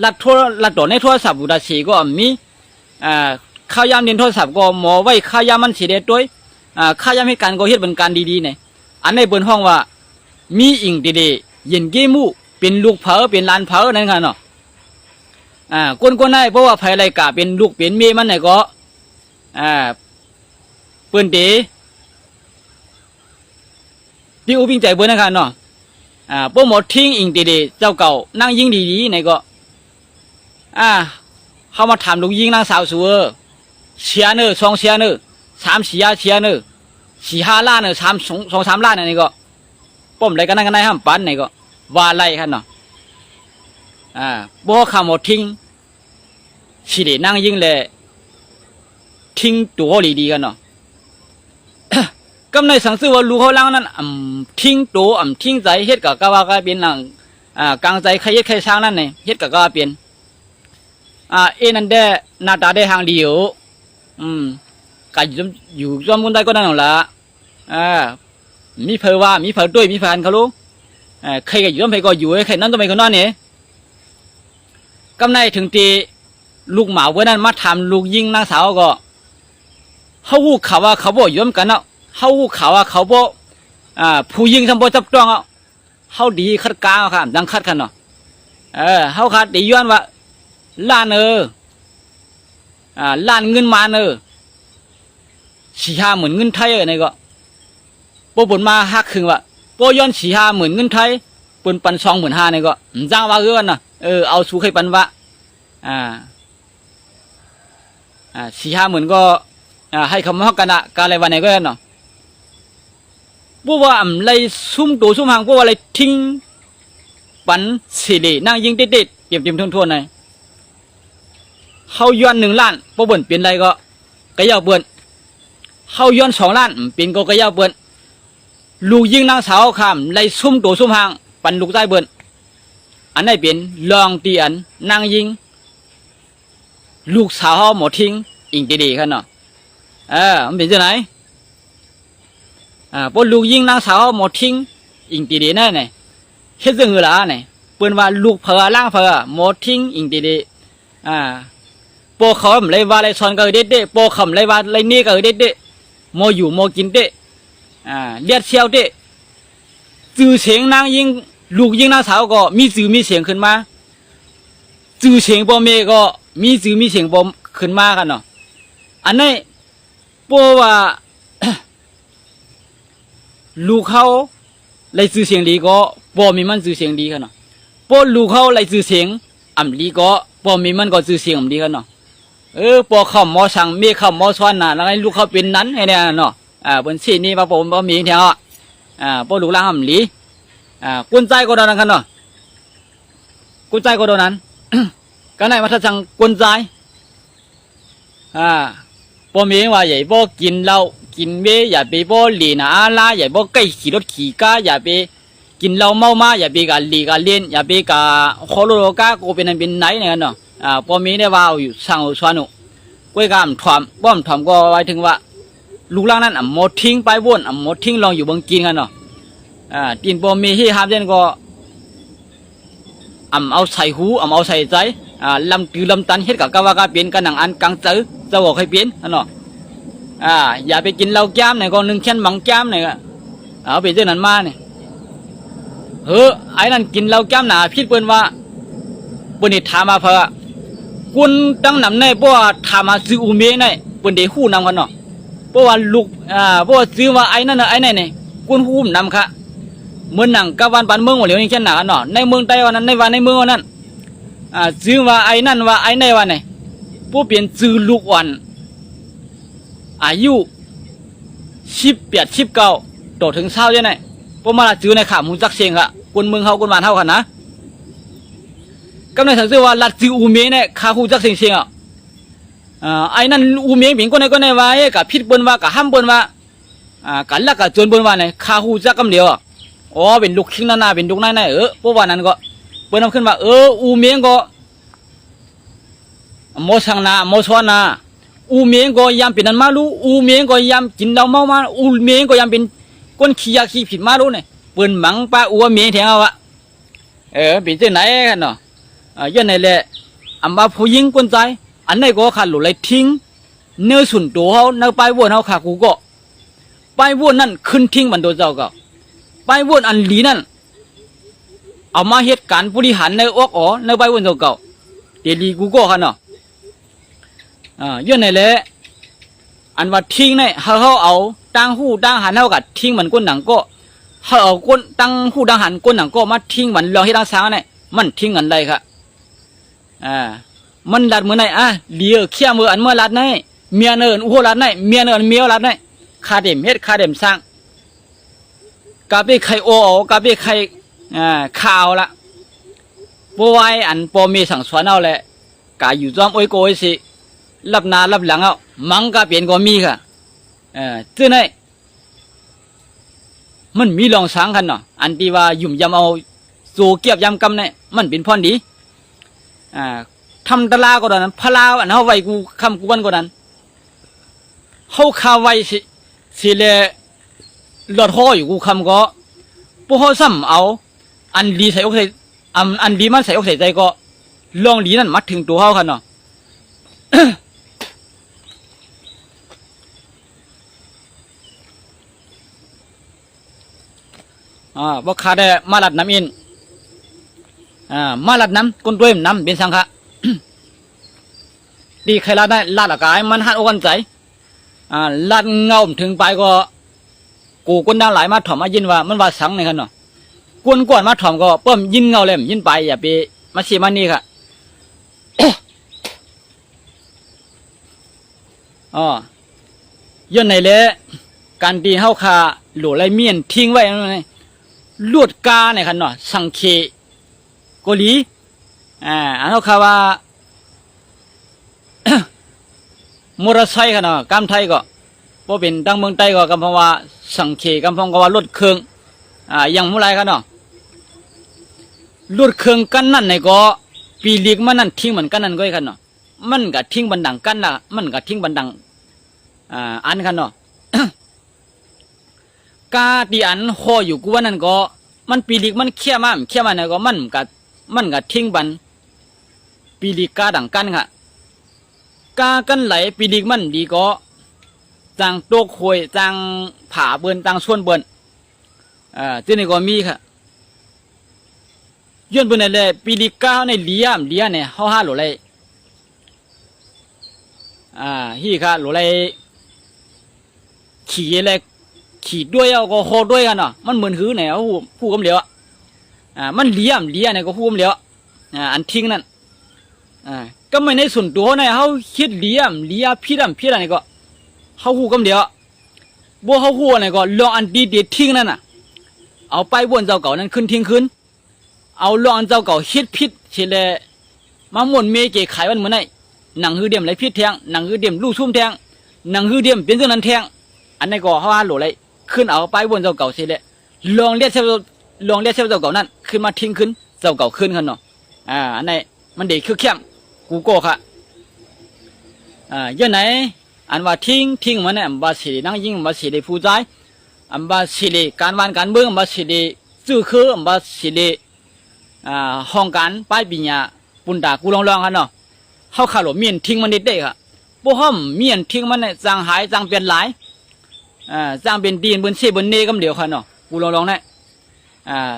ลัดต่อในโทรศัพท์บุตรสีก็มีข้าวยามเรียนโทรศัพท์ก็หมอไว้ข้าวยามมันสีเด็ดด้วยข้าวยามให้การก็เฮ็ดเป็นการดีๆเนี่ยอันในบนห้องว่ามีอิงดีๆเย็นเกมูเป็นลูกเผอเป็นลานเผอนั่นค่ะเนาะคนๆได้เพราะว่าภัยไรกะเป็นลูกเป็นเมียมันไหนก็เปิ้นเดพี่อุบิงใจเปิ้นนะคะเนาะพวกหมอทิ้งอิงดีๆเจ้าเก่านั่งยิงดีๆไหนก็เข้ามาถามลูกยิงนางสาวสัวเชียเนอร์2เชียเนอร์3เชียเนอร์4-5ล้านเนอร์2-3ล้านนี่ก็ป้อมไรกันนั่งกันได้ห้ามปันนี่ก็ว่าไรค่ะเนาะบ่ข้าหมอทิ้งสิได้นั่งยิงแลทิ้งตัวดีๆกันเนาะกำในสังสือว่าลูกเขาล่างนั้นทิ้งตัวทิ้งใจเฮ็ดกับกะว่าก็เป็นหลังกลางใจใครเฮ็ดใครสร้างนั่นนี่เฮ็ดกับก็เป็นนั่นได้หน้าตาได้หางเดียวก็อยู่จอมคนใดก็นั่นแหละมีเผอว่ามีเผอด้วยมีแฟนเขารู้ใครก็อยู่จอมใครก็อยู่ใครนั่นต้องไปคนนั้นนี่กำในถึงตีลูกหมาเว้นนั้นมาทำลูกยิงนางสาวก็เขาหูข่าวว่าเขาบ่ยอมกันเนาะเขาหูข่าวว่าเขาบ่ผู้ยิงทำบ่จับต้องเขาดีคัดกลางครับดังคัดกันเนาะเขาคัดดีย้อนว่าล้านล้านเงินมา4-5 หมื่นเงินไทยนี่ก็บ่บนมาหักครึ่งว่าบ่ย้อน4-5 หมื่นเงินไทยเปิ้นปัน25,000นี่ก็จ้างว่าเกินน่ะเอาสู่ให้ปันว่า4-5 หมื่นก็ให้คำฮักกันการอะไรวันไหนก็ได้เนาะพวกว่าอะไรซุ่มตัวซุ่มหางพวกอะไรทิ้งปันสิรินั่งยิงติดๆเต็มๆทั่วๆในเขาย้อน1 ล้านพวกเบิ่นเป็นไรก็กระยาเบิ่นเขาย้อน2 ล้านเป็นก็กระยาเบิ่นลูกยิงนางสาวข้ามไรซุ่มตัวซุ่มหางปันลูกใต้เบิ่นอันไหนเป็นลองตีอันนั่งยิงลูกสาวหมอทิ้งอิงดีๆกันเนาะมันเป็นจังไหนพวกลูกยิงนางสาวหมอทิ้งอิงดีๆนั่นไงเฮ็ดจังหือล่ะนี่เปิ้นว่าลูกเผอล่างเผอหมอทิ้งอิงดีๆโปเขาเลยว่าอะไรสอนก็เด็ดๆโปคำเลยว่าอะไรนี่ก็เด็ดๆหมออยู่หมอกินเด็ดเลียดเชียวเด็ดจื่อเสียงนางยิงลูกยิงนางสาวก็มีจื่อมีเสียงขึ้นมาจื่อเสียงบ่เมก็มีจื่อมีเสียงบ่ขึ้นมากันเนาะอันนี้เพราะว่า ลูกเขาไล่จื่อเสียงดีก็บ่มีมันจื่อเสียงดีกันเนาะเพราะลูกเขาไล่จื่อเสียงดีก็บ่มีมันก็จื่อเสียงดีกันเนาะพอเขาหมอสั่งเมียเขาหมอสอนน่ะแล้วให้ลูกเขาเป็นนั้นให้เนี่ยเนาะบนที่นี่ว่าผมบ่มีแถวพอลูกล่างดีกุญใจก็โดนกันเนาะกุญใจก็โดนนั้น ก็ไหนมาถ้าสั่งกุญใจพอมีว่าใหญ่พอกินเหล้ากินเบียร์อย่าไปพอลีน่าลาอย่าพอใกล้ขี่รถขี่ก้าอย่าไปกินเหล้าเมามาอย่าไปกับลีกับเล่นอย่าไปกับโคโลโลก้ากูเป็นอันเป็นไหนเนี่ยเนาะพอมีได้ว่าอยู่สั่งสวนุกล้วยกามถอมป้อมถอมก็หมายถึงว่าลูกล่างนั้นหมดทิ้งไปวนหมดทิ้งลองอยู่บนกินกันเนาะตีนพอมีที่ห้ามเล่นก็เอาใส่หูเอาใส่ใจลำตือลำตันเฮ็ดกับกาวากาเปลี่ยนกันหนังอันกังเจอจะบอกให้เปลี่ยนเนาะอย่าไปกินเหล้าแก้มเนี่ยก็1 แค่นบังแก้มเนี่ยเอาไปเจอนั้นมาเนี่ยไอ้นั่นกินเหล้าแก้มหนาพิษเปิ้นว่าเปิ้นนี่ถามมาเพอคุณตั้งนำในเพราะว่าถามมาซื้ออูเมในเปิ้นได้ฮู้นำกันเนาะเพราะว่าลูกเพราะว่าซื้อว่าไอ้นั่นน่ะไอ้ไหนเนี่ย กุนหูมนำค่ะเมืองหนังกับวันปันเมืองหัวเหลียวนี่แค่หนาเนาะในเมืองใต้วันนั้นในวันในเมืองวันนั้นจื้อว่าไอ้นั่นว่าไอ้ในวันไหนผู้เปลี่ยนจื้อลูกวันอายุ18 19ต่อถึง20ยังไงพวกมาจื้อในขาหมูจักเสียงค่ะคนเมืองเฮาคนบ้านเฮาค่ะนะกำในสังเกตว่าลัดจื้ออูเมเนี่ยขาหูจักเสียงไอ้นั่นอูเมเป็นคนไหนว่ากับพิษบนว่ากับห้ามบนว่ากันละกับจนบนว่าเนี่ยขาหูจักกำเดียวอ๋อเป็นลูกคิงนาเป็นลูกนายพวกว่านั้นก็เปิ้นนำขึ้นว่าอูเมก็โมสังนาโมสวนาอูเมก็ยามเป็นนั้นมารู้อูเมก็ยามกินเหล้าเมามาอูเมก็ยามเป็นคนขี้ยาขี้ผิดมารู้เนี่ยเปิ้นหมังป้าอูเมแทงเอาอะเป็นจังไหนกันเนาะยันไหนแหละอันว่าผู้หญิงคนใจอันไหนก็ขาดหลุดเลยทิ้งเนื้อส่วนตัวเขาเนื้อไปวนเขาขากูก็ไปวนนั่นขึ้นทิ้งมันโดนเจ้าก็ไปวนอันหลีนั่นเอามาเหตุการณ์บริหารในอกในใบวนเก่าเดลีกูก็ค่ะเนาะย้อนไหนแหละอันว่าทิ้งเนี่ยเขาเอาตั้งหูตั้งหันเท่ากับทิ้งมันก้นหนังก็เขาเอาก้นตั้งหูตั้งหันก้นหนังก็มาทิ้งมันลองให้ตั้งช้างเนี่ยมันทิ้งอันใดค่ะมันลัดมือไหนเลี้ยเขี้ยมืออันเมื่อลัดไหนเมียเนินอู้ลัดไหนเมียเนินเมียลัดไหนคาเดมเฮ็ดคาเดมสร้างกาเป้ไข่โอกาเป้ไข่ข่าวละบัวไว้อันปอมีสั่งสวนเอาแหละกาอยู่จอมโอยโกยสิรับนารับหลังเอามังกาเปลี่ยนก็มีค่ะซึ่งในมันมีลองช้างกันเนาะอันที่ว่ายุ่มยำเอาโซเกียบยำกำเนี่ยมันเป็นพรดีทำตะลาก็ตอนนั้นพลาอันเขาไว้กูคำกูวันก็นั้นเขาคาไว้สิเลหลอดห่ออยู่กูคำก็พวกเขาซ้ำเอาอันดีใส่อกใส่อันดีมันใส่อกใส่ใจก็ลองดีนั่นมัดถึงตัวเขาคันเนาะ บอกขาได้มาลัดน้ำอินมาลัดน้ำก้นด้วยน้ำเป็นสังฆะ ดีใครลัดได้ลัดอากายมันหัดอกกันใจลัดเงาถึงไปก็กูก้นดังหลายมาถ่อมมายินว่ามันว่าสังในคันเนาะกวนก่อนมาถ่อมก็เพิ่มยินเงาเล่มยินไปอย่าไปมาเสียมันนี่ค่ะ ย้อนไหนเลยการตีเฮาคาหลวไรเมียนทิ้งไว้นั่นไงลวดกาในคันเนาะสังเคโกลีอันเฮาคาว่า มอเตอร์ไซค์คันเนาะกำไทยก็พอเป็นตั้งเมืองใต้ก็กำพว่าสังเคกำพงก็ว่ารถเครื่องอย่างมุไรคันเนาะรถเครื่องกันนั่นในก็ปีลีกมันนั่นทิ้งเหมือนกันนั่นก็คันเนาะมันก็ทิ้งบันดังกันละมันก็ทิ้งบันดังอันคันเนาะ กาตีอันโคอยู่กูว่านั่นก็มันปีลีกมันเขี้ยมันเนี่ยก็มันก็ทิ้งบันปีลีกกาดังกันค่ะกากันไหลปีลีกมันดีก็จางโตกควยจางผาเบินจางส่วนเบินที่นี่ก็มีค่ะย้อนเบินนั่นแหละปีลีกกาในเลียเนี่ยเขาห้าหลุดเลยฮีค่ะหลุดเลยขี่เลยขี่ด้วยเอาก็โคด้วยกันเนาะมันเหมือนหื้อเนี่ยผู้กำเหลียวมันเลี้ยเนี่ยก็ผู้กำเหลียวอันทิ้งนั่นก็ไม่ในส่วนตัวเนี่ยเขาคิดเลี้ยพี่อะไรก็เขาผู้กำเหลียวบัวเขาผู้อะไรก็ลองอันดีทิ้งนั่นน่ะเอาไปบนเจ้าเก่านั้นขึ้นทิ้งขึ้นเอาลองอันเจ้าเก่าคิดพิษเฉลยมาหมุนเมเกขายวันเหมือนไงหนังหื้อเดียมไรพิษแทงหนังหื้อเดียมลูกซุ่มแทงหนังหื้อเดียมเป็นเรื่องนั้นแทงอันนี้ก็เขาหาหลุดเลยขึ้นเอาไปบนเจ้าเก่าเสียเลยลองเรียกเจ้าเก่านั่นขึ้นมาทิ้งขึ้นเจ้าเก่าขึ้นกันเนาะอันนี้มันเด็กคือเข้มกูโก้ค่ะยันไหนอันว่าทิ้งมันเนี่ยบาสีนั่งยิงบาสีได้ผู้ใจอันบาสีได้การวันการเมืองบาสีได้ซื้อคือบาสีได้ห้องการป้ายปีญาปุ่นดากูลองกันเนาะเขาขาหลบเมียนทิ้งมันเด็ดได้ค่ะพวกห้อมเมียนทิ้งมันเนี่ยจางหายจางเปลี่ยนหลายจ้างเป็นดีนบนเชบนเนก็เดียวค่ะเนาะกูลองเนี่ย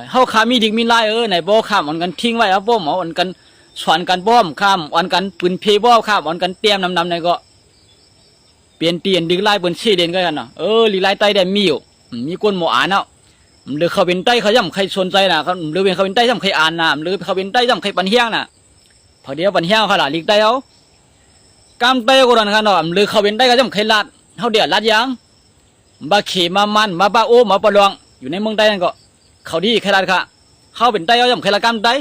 เขาขามีดิกมีลายไหนบ่ข้ามอ่อนกันทิ้งไว้แล้วบ่หมออ่อนกันสวนกันบ่มข้ามอ่อนกันปืนเพย์บ่ข้ามอ่อนกันเตรียมนำในก็เปลี่ยนเตียนดิกลายบนเชเดนก็กันเนาะลีลายไตได้มีอยู่ มีคนหมออ่านเนาะหรือเขาเป็นใต้เขาย่ำใครสนใจนะเขาหรือเป็นเขาเป็นใต้ย่ำใครอ่านนะหรือเขาเป็นใต้ย่ำใครปันเฮียงนะพอเดียวปันเฮียงเขาละลิกใต้เอากำใต้ก็รันกันเนาะหรือเขาเป็นใต้เขาย่ำใครลาดเขาเดือดลาดยังบาขี่มามันมาบ้าโอ้มาปลวงอยู่ในเมืองใต้นั่นก็เขาดีใครลาดค่ะเขาเป็นใต้เขาย่ำใครละกำใต้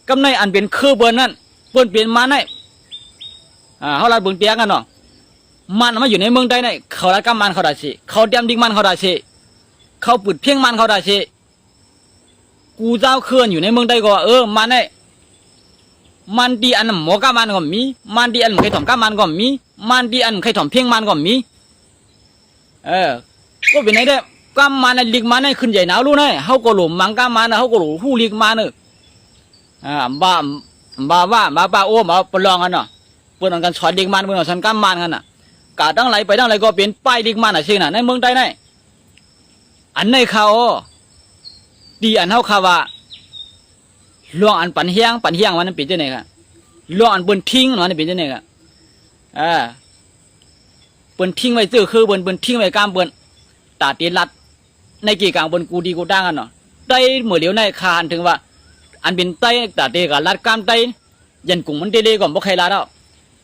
กำในอันเป็นคือเบิ้นนั่นเบิ้นเปลี่ยนมาในเขาลาดเบิ้งเตียงกันเนาะมันมาอยู่ในเมืองใต้เนี่ยเขาละกำมันเขาได้สิเขาเตรียมดิ้งมันเขาได้สิเขาปุดเพียงมันเขาได้สิกูเจ้าเคลื่อนอยู่ในเมืองใต้ก็มันเนี่ยมันดีอันหมอกำมันก็มีมันดีอันใครถมกำมันก็มีมันดีอันใครถมเพียงมันก็มีก็เป็นไงเด้กำมันในลิกมันในขึ้นใหญ่หนาวรู้ไงเขาก็หลุมมังกำมันเขาก็หลุมหูลิกมันเนี่ยบ้าโอ้มาปลองกันเนาะเปิดกันสอนลิกมันเปิดกันสอนกำมันกันน่ะกาตั้งไหลไปตั้งไหลก็เป็นป้ายลิกมันอ่ะสิน่ะในเมืองใต้เนี่ยอันในเขาดีอันเขาข่าวว่าล่วงอันปันเฮียงวันนั้นเป็นจังไงครับล่วงอันบนทิ้งวันนั้นเป็นจังไงครับบนทิ้งไว้ซื้อคือบนทิ้งไว้กลางบนตาตีลัดในกี่กลางบนกูดีกูดังกันเนาะได้เหมือนเลี้ยวในคานถึงว่าอันเป็นไตตาตีกับลัดกลางไตยันกุ้งมันเดๆก่อนบ่ใครลัดแล้ว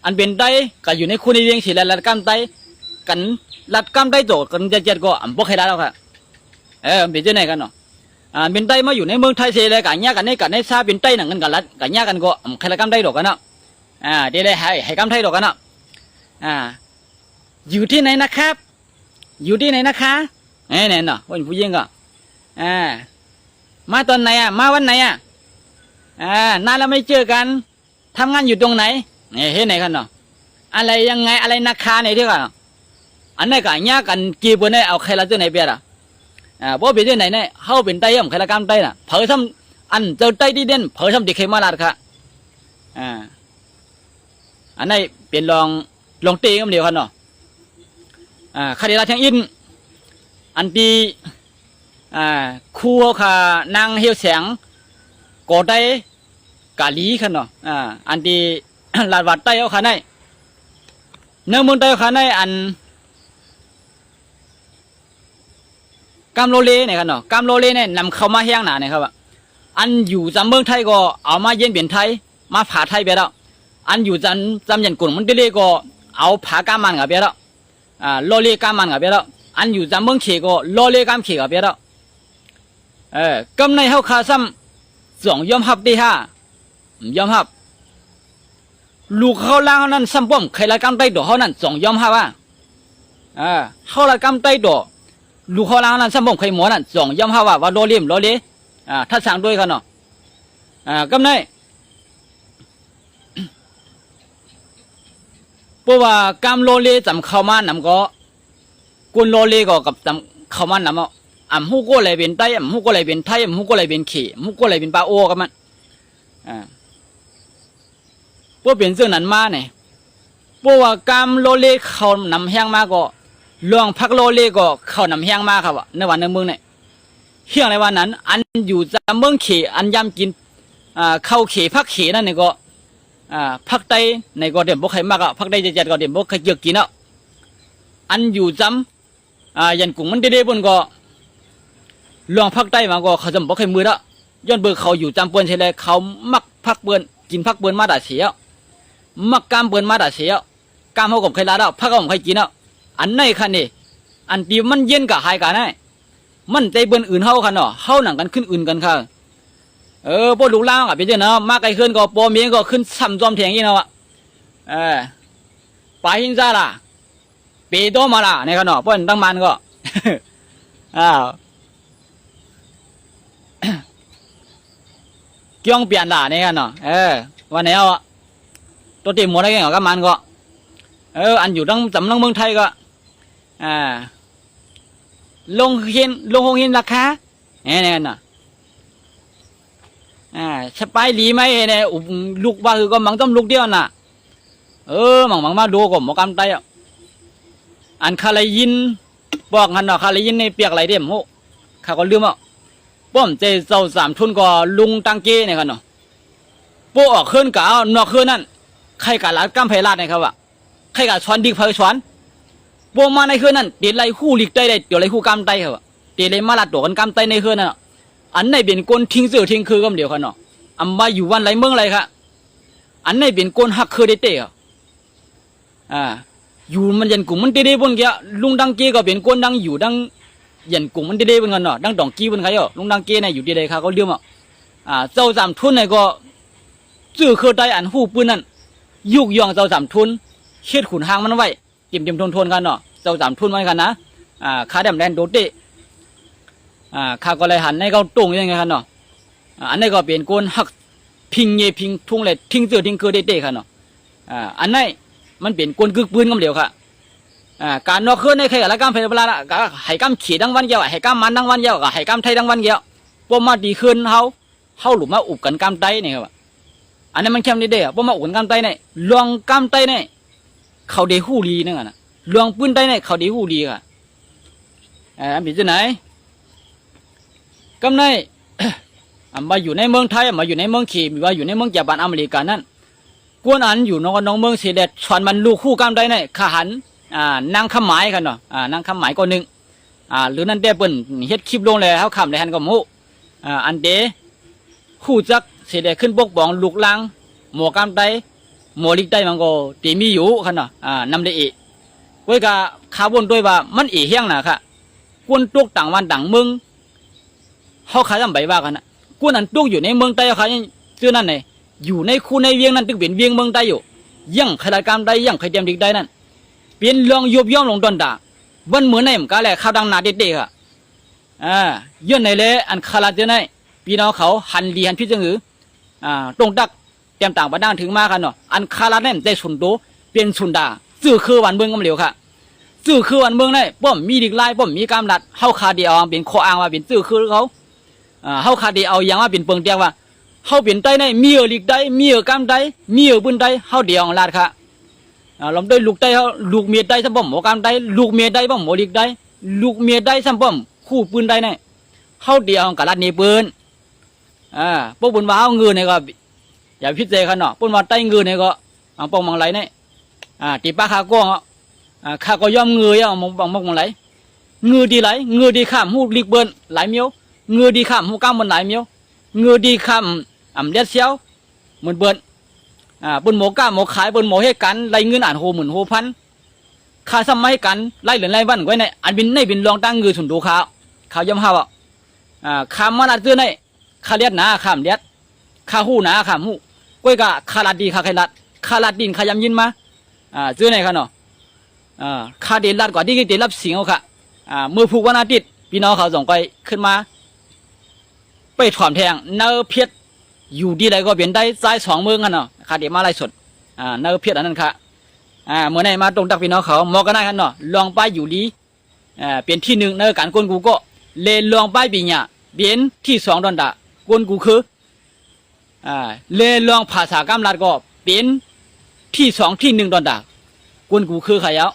อันเป็นไตก็อยู่ในคู่ในเรียงสีลัดกลางไตกันลัดกลางไตโตกันจะเจ็ดก็บ่ใครลัดแล้วครับเป็นจังไงกันเนาะเป็นไต้มาอยู่ในเมืองไทยเสียเลยกันเนี่ยกันในซาเป็นไต้หนังกันรัดกันเนี่ยกันก็ใครละกำไต้ดอกกันเนาะเดี๋ยวเลยให้กำไทยดอกกันเนาะอยู่ที่ไหนนะครับอยู่ที่ไหนนะคะเนี่ยเนาะวันผู้หญิงก็มาตอนไหนมาวันไหนนานแล้วไม่เจอกันทำงานอยู่ตรงไหนเห็นไหนกันเนาะอะไรยังไงอะไรนะคะไหนที่กันอันไหนกันเนี่ยกันกี่คนเนี่ยเอาใครละเจอไหนเปียร์บ่เป็นที่ไหนเนี่ยเขาเป็นไต้ย่อมใครละกำไต้น่ะเผยทำอันเจ้าไต้ที่เด่นเผยทำเด็กเคมาลาดค่ะอันนี้เป็นลองตีกันเดียวกันเนาะคดีราชอินอันที่ครูค่ะนางเฮียวแสงก่อไต้กาลีกันเนาะอันที่ลาดวัดไต้เอาค่ะในเนื้อมือไต้เอาค่ะในอันกำโลเลเนี่ยครับเนาะกำโลเลเนี่ยนำเข้ามาแห้งหนาเนี่ยครับอันอยู่จำเมืองไทยก็เอามาเย็นเปลี่ยนไทยมาผ่าไทยไปแล้วอันอยู่จำยันกุ่นมันเดเลก็เอาผ่ากามันกับไปแล้วโลเลกามันกับไปแล้วอันอยู่จำเมืองเขก็โลเลกามเขกับไปแล้วกำในเฮาคาซ้ำ2ยอมรับดีฮะยอมรับลูกเขาล่างนั้นซ้ำป้อมใครละกำไต้ดอกเขานั้น2ยอมรับเขาละกำไต้ดอกลูกเขาล้างนั้นสมองใครหมอนั่น2ย่ำว่าโลเลียมโลเลถ้าสั่งด้วยกันเนาะกำไนเพราะว่ากำโลเลจำเข้ามานำก็กุนโลเลก็กับจำเข้ามานำฮู้ก็เลยเป็นไตฮู้ก็เลยเป็นไทยฮู้ก็เลยเป็นขี่ฮู้ก็เลยเป็นปลาโอกับมันเพราะเป็นเรื่องนั้นมาเนี่ยเพราะว่ากำโลเลเขานำแห้งมาก็หลวงพักโลเลก็เข้านำแห้งมากครับในวันในเมืองเนี่ยเฮียงในวันนั้นอันอยู่จำเมืองเขอันยำกินเข้าเขพักเขนั่นเนี่ยก็พักไตในก็เดี๋ยวบ่ใครมากพักไตจะจัดก็เดี๋ยวบ่ใครเยอะกินอ่ะอันอยู่จำยันกุ้งมันเด้บนก็หลวงพักไตมาก็เขาจำบ่ใครมือละย้อนเบอร์เขาอยู่จำเปิ้นใช่เลยเขามักพักเปิ้นกินพักเปิ้นมาด่าเสียมักกามเปิ้นมาด่าเสียกามเขากับใครลาดพักเขากับใครกินอ่ะอันไหนคันนี่อันที่มันเย็นกับหายกันได้มันใจเบิ่นอื่นเฮาคันเนาะเฮาหนังกันขึ้นอื่นกันค่ะพวกลูกล่างอ่ะเป็นเจ้าเนาะมาไกลขึ้นก็ปอเมียก็ขึ้นซ้ำจอมแทงอีเนาะปาหินซาล่ะเปโตมาล่ะในคันเนาะเพิ่นตั้งมันก็เกี่ยงเปลี่ยนล่ะในคันเนาะวันนี้เอาตัวตีหมดได้กันกับมันก็อันอยู่ตั้งจำตั้งเมืองไทยก็ลงหินราคาเนี่ยน่ะสบายดีไหมเนี่ยลูกว่าคือก็มังต้มลูกเดียวน่ะมังมาดูก็หมอกำไตอันคาเลยยินบอกกันเนาะคาเลยยินในเปียกไหลเดี่ยมโหข้าก็ลืมอ่ะป้อมเจเจ้า3ทุนก็ลุงตังเก้เนี่ยกันเนาะโป้ออกขึ้นกะนอกขึ้นนั่นใครกะลาดกำไพลาดเนี่ยครับว่าใครกะช้อนดิกเพลช้อน พวกมาในคืนนั้นเดี๋ยวไรคู่หลีกได้เดี๋ยวไรคู่กำไตครับเดี๋ยวไรมาลัดตัวกันกำไตในคืนนั้นอันไหนเป็นคนทิ้งเสือทิ้งคือก็เดียวกันเนาะอันมาอยู่วันไรเมืองไรครับอันไหนเป็นคนหักคือได้เตะอยู่มันยันกลุ่มมันเตะบนเกี้ยลุงดังเกี้ยก็เป็นคนดังอยู่ดังยันกลุ่มมันเตะบนกันเนาะดังดองกี้บนใครลุงดังเกี้ยเนี่ยอยู่ที่ใดค่ะเขาเลี้ยมเจ้าสามทุนเนี่ยก็ซื้อคือได้อันหูปืนนั่นยุกยองเจ้าสามทุนเช็ดขุนหางมันไว้เต็มทนกันเนาะเจ้าสามทุนไว้กันนะขาดำแดนโดดเตะข้าก็เลยหันในเขาตรงยังไงกันเนาะอันนี้ก็เป็นคนหักพิงเงพิงทุ่งเลยทิ้งเสือทิ้งคือได้เตะกันเนาะอันนี้มันเป็นคนกึกปืนกำเดียวค่ะการนอกขึ้นในใครอะไรกันเพลเวลาละก็ให้กำขี่ดังวันเดียวให้กำมันดังวันเดียวก็ให้กำไทยดังวันเดียวพวกมาดีขึ้นเขาหลุมมาอุบกันกำไตเนี่ยครับอันนี้มันเข้มนิดเดียวพวกมาอุบกันกำไตเนี่ยลวงกำไตเนี่ยเขาเดือหูดีนั่นนะลวงปืนไตเนี่ยเขาเดือหูดีค่ะอันเป็นที่ไหนกำไนมาอยู่ในเมืองไทยมาอยู่ในเมืองขี่มาอยู่ในเมืองญี่ปุ่นอเมริกานั่นกวนอันอยู่น้องเมืองเสด็จชวนมันลูกคู่กำไตเนี่ยขหันนางขมายกันเนาะนางขมายก็หนึ่งหรือนั่นเด้เปิ้นเฮ็ดคลิปลงเลยเขาขำเลยฮันก็โมอันเดคู่จักเสด็จขึ้นปกป้องลูกลังหมอกำไตหมอลิกไตมันก็ตีมีอยู่กันเนาะนำได้เอไว้กับข่าวบนด้วยว่ามันเอเฮียงนะค่ะกวนตุกต่างวันต่างเมืองเขาขายทำใบว่ากันนะกวนอันตุกอยู่ในเมืองไตเขาชื่อนั่นเลยอยู่ในคูในเวียงนั่นตึกเป็นเวียงเมืองไตอยู่ยังขนาดกำไตยังขยำดิกไตนั่นเป็นเรื่องยุบย่อมลงตอนด่าวันเหมือนในมันก็แหละข้าวดังนาเด็ดๆค่ะยื่นในเลยอันคาราเจนในพี่น้องเขาหันดีหันพิจงือตรงดักเตรียมต่างประด้านถึงมากันเนาะอันคาราเนี่ยได้สุนโตเป็นสุนดาซื่อคือวันเมืองกำเหลียวค่ะซื่อคือวันเมืองได้ป้อมมีดิกไล่ป้อมมีกำลัดเฮาคาเดียวเป็นข้ออ้างว่าเป็นซื่อคือเขาเฮาคาเดียวอย่างว่าเป็นเปิงเดียวว่าเฮาเป็นใต้ในมีลิกได้มีกำได้มีปืนได้เฮาเดียวลาดค่ะลำได้ลูกได้เขาลูกเมียได้ซ้ำบ่มหมอกำได้ลูกเมียได้บ่มหมอลิกได้ลูกเมียได้ซ้ำบ่มคู่ปืนได้เนี่ยเขาเดียวกับรัดนี้ปืนพวกบุญมาเอาเงินเนี่ยก็อย่าพิจารณาเนาะปุ่นมาใต้เงินเนี่ยก็ปองมังไหลเนี่ยตีป้าขาก้องข้าก็ย่อมเงยมองมังไหลเงยดีไหลเงยดีข้ามหูลิกเบิ้ลไหลเมียวเงยดีข้ามหูก้ามบนไหลเมียวเงยดีข้ามเด็ดเสียวเหมือนเบิ้ลบนหมอก้าหมอขายบนหมอให้กันไล่เงินอ่านโหหมื่นโหพันค่าสมัยกันไล่เหรียญไล่วันไว้ในอันบินในบินลองตั้งเงินสุนดูเขาย่อมห้าวข้ามมาลัดเสื้อในข้าเลียดหนาข้ามเลียดข้าหูหนาข้ามหูก้อยกะข้าลัดดีข้าใครลัดข้าลัดดินข้ายำยินมาเสื้อในค่ะเนาะข้าเดินลัดกว่าที่เดินรับสิงเอาค่ะมือผูกวันอาทิตย์พี่น้องเขาส่งไปขึ้นมาไปถอมแทงเนื้อเพียรอยู่ดีใดก็เปลี่ยนได้ซ้ายสองมือกันเนาะข้าเดี๋ยวมาไล่สดเนื้อเพียรอันนั้นค่ะเมื่อไหร่มาตรงตักพี่น้องเขามองกันได้กันเนาะลองไปอยู่ดีเปลี่ยนที่หนึ่งเนื้อการกวนกูก็เลยลองไปปีเนี่ยเปลี่ยนที่สองดอนดากวนกูคือเลยลองภาษากำลัดก็เปลี่ยนที่สองที่หนึ่งดอนดากวนกูคือขายเอา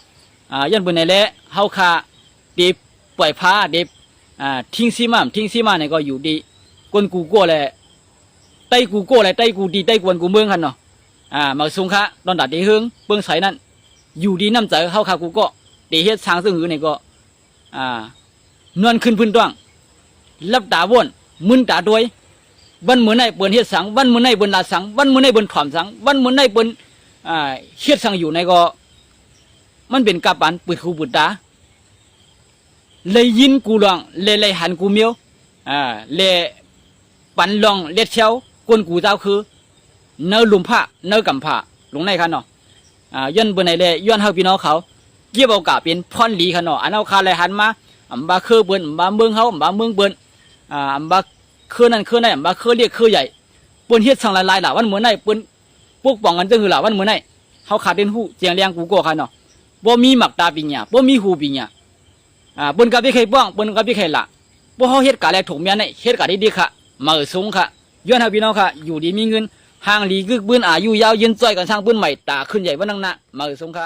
ยันบนไหนเละเฮาคาเด็บปล่อยผ้าเด็บทิ้งซีมาเนี่ยก็อยู่ดีกวนกูก็เลยไต้กูโก้อะไรไต้กูดีไต้กวนกูเมืองกันเนาะมาสูงค่ะตอนดัดดีเฮืองเบื้องใสนั่นอยู่ดีน้ำใจเข้าขากูก็ดีเฮ็ดทางซึ่งหือเนี่ยก็นวลขึ้นพื้นต้วงรับตาวนมึนตาด้วยวันเหมือนในเปิ้นเฮ็ดสังวันเหมือนในเปิ้นลาสังวันเหมือนในเปิ้นถอมสังวันเหมือนในเปิ้นเฮ็ดสังอยู่ในก็มันเป็นกาปันปืดคูปืดตาเลยยินกูลองเลยหันกูเมียวเลยปันลองเล็ดเชียวกวนกูเจ้าคือเนื้อลุมผ้าเนื้อกำผ้าลงในคันเนาะย้อนบนไหนเลยย้อนเฮาพี่น้องเขาเกี่ยวกับเป็นพรลีคันเนาะอันเอาคาเลยหันมาบาคือเบิ้นบาเมืองเฮาบาเมืองเบิ้นบาคือนั่นคือไหนบาคือเรียกคือใหญ่เปิ้นเฮ็ดสั่งหลายๆล่ะวันเหมือนไหนเปิ้นพวกป้องกันจังหือล่ะวันเหมือนไหนเฮาขาดเด่นหูเจียงเลียงกูก็คันเนาะบ่มีหมักตาปิญญาบ่มีหูปิญญาเปิ้นก็บ่เคยป้องเปิ้นก็บ่เคยละบ่เฮาเฮ็ดกะแลถูกเมียนี่เฮ็ดกะดีๆค่ะมาสูงค่ะย้อนเฮาพี่น้องค่ะอยู่ดีมีเงินห่างหลีกึกปืนอายุยาวยืนจ้อยกันสร้างปืนใหม่ตาขึ้นใหญ่ว่านังนะมาสูงค่ะ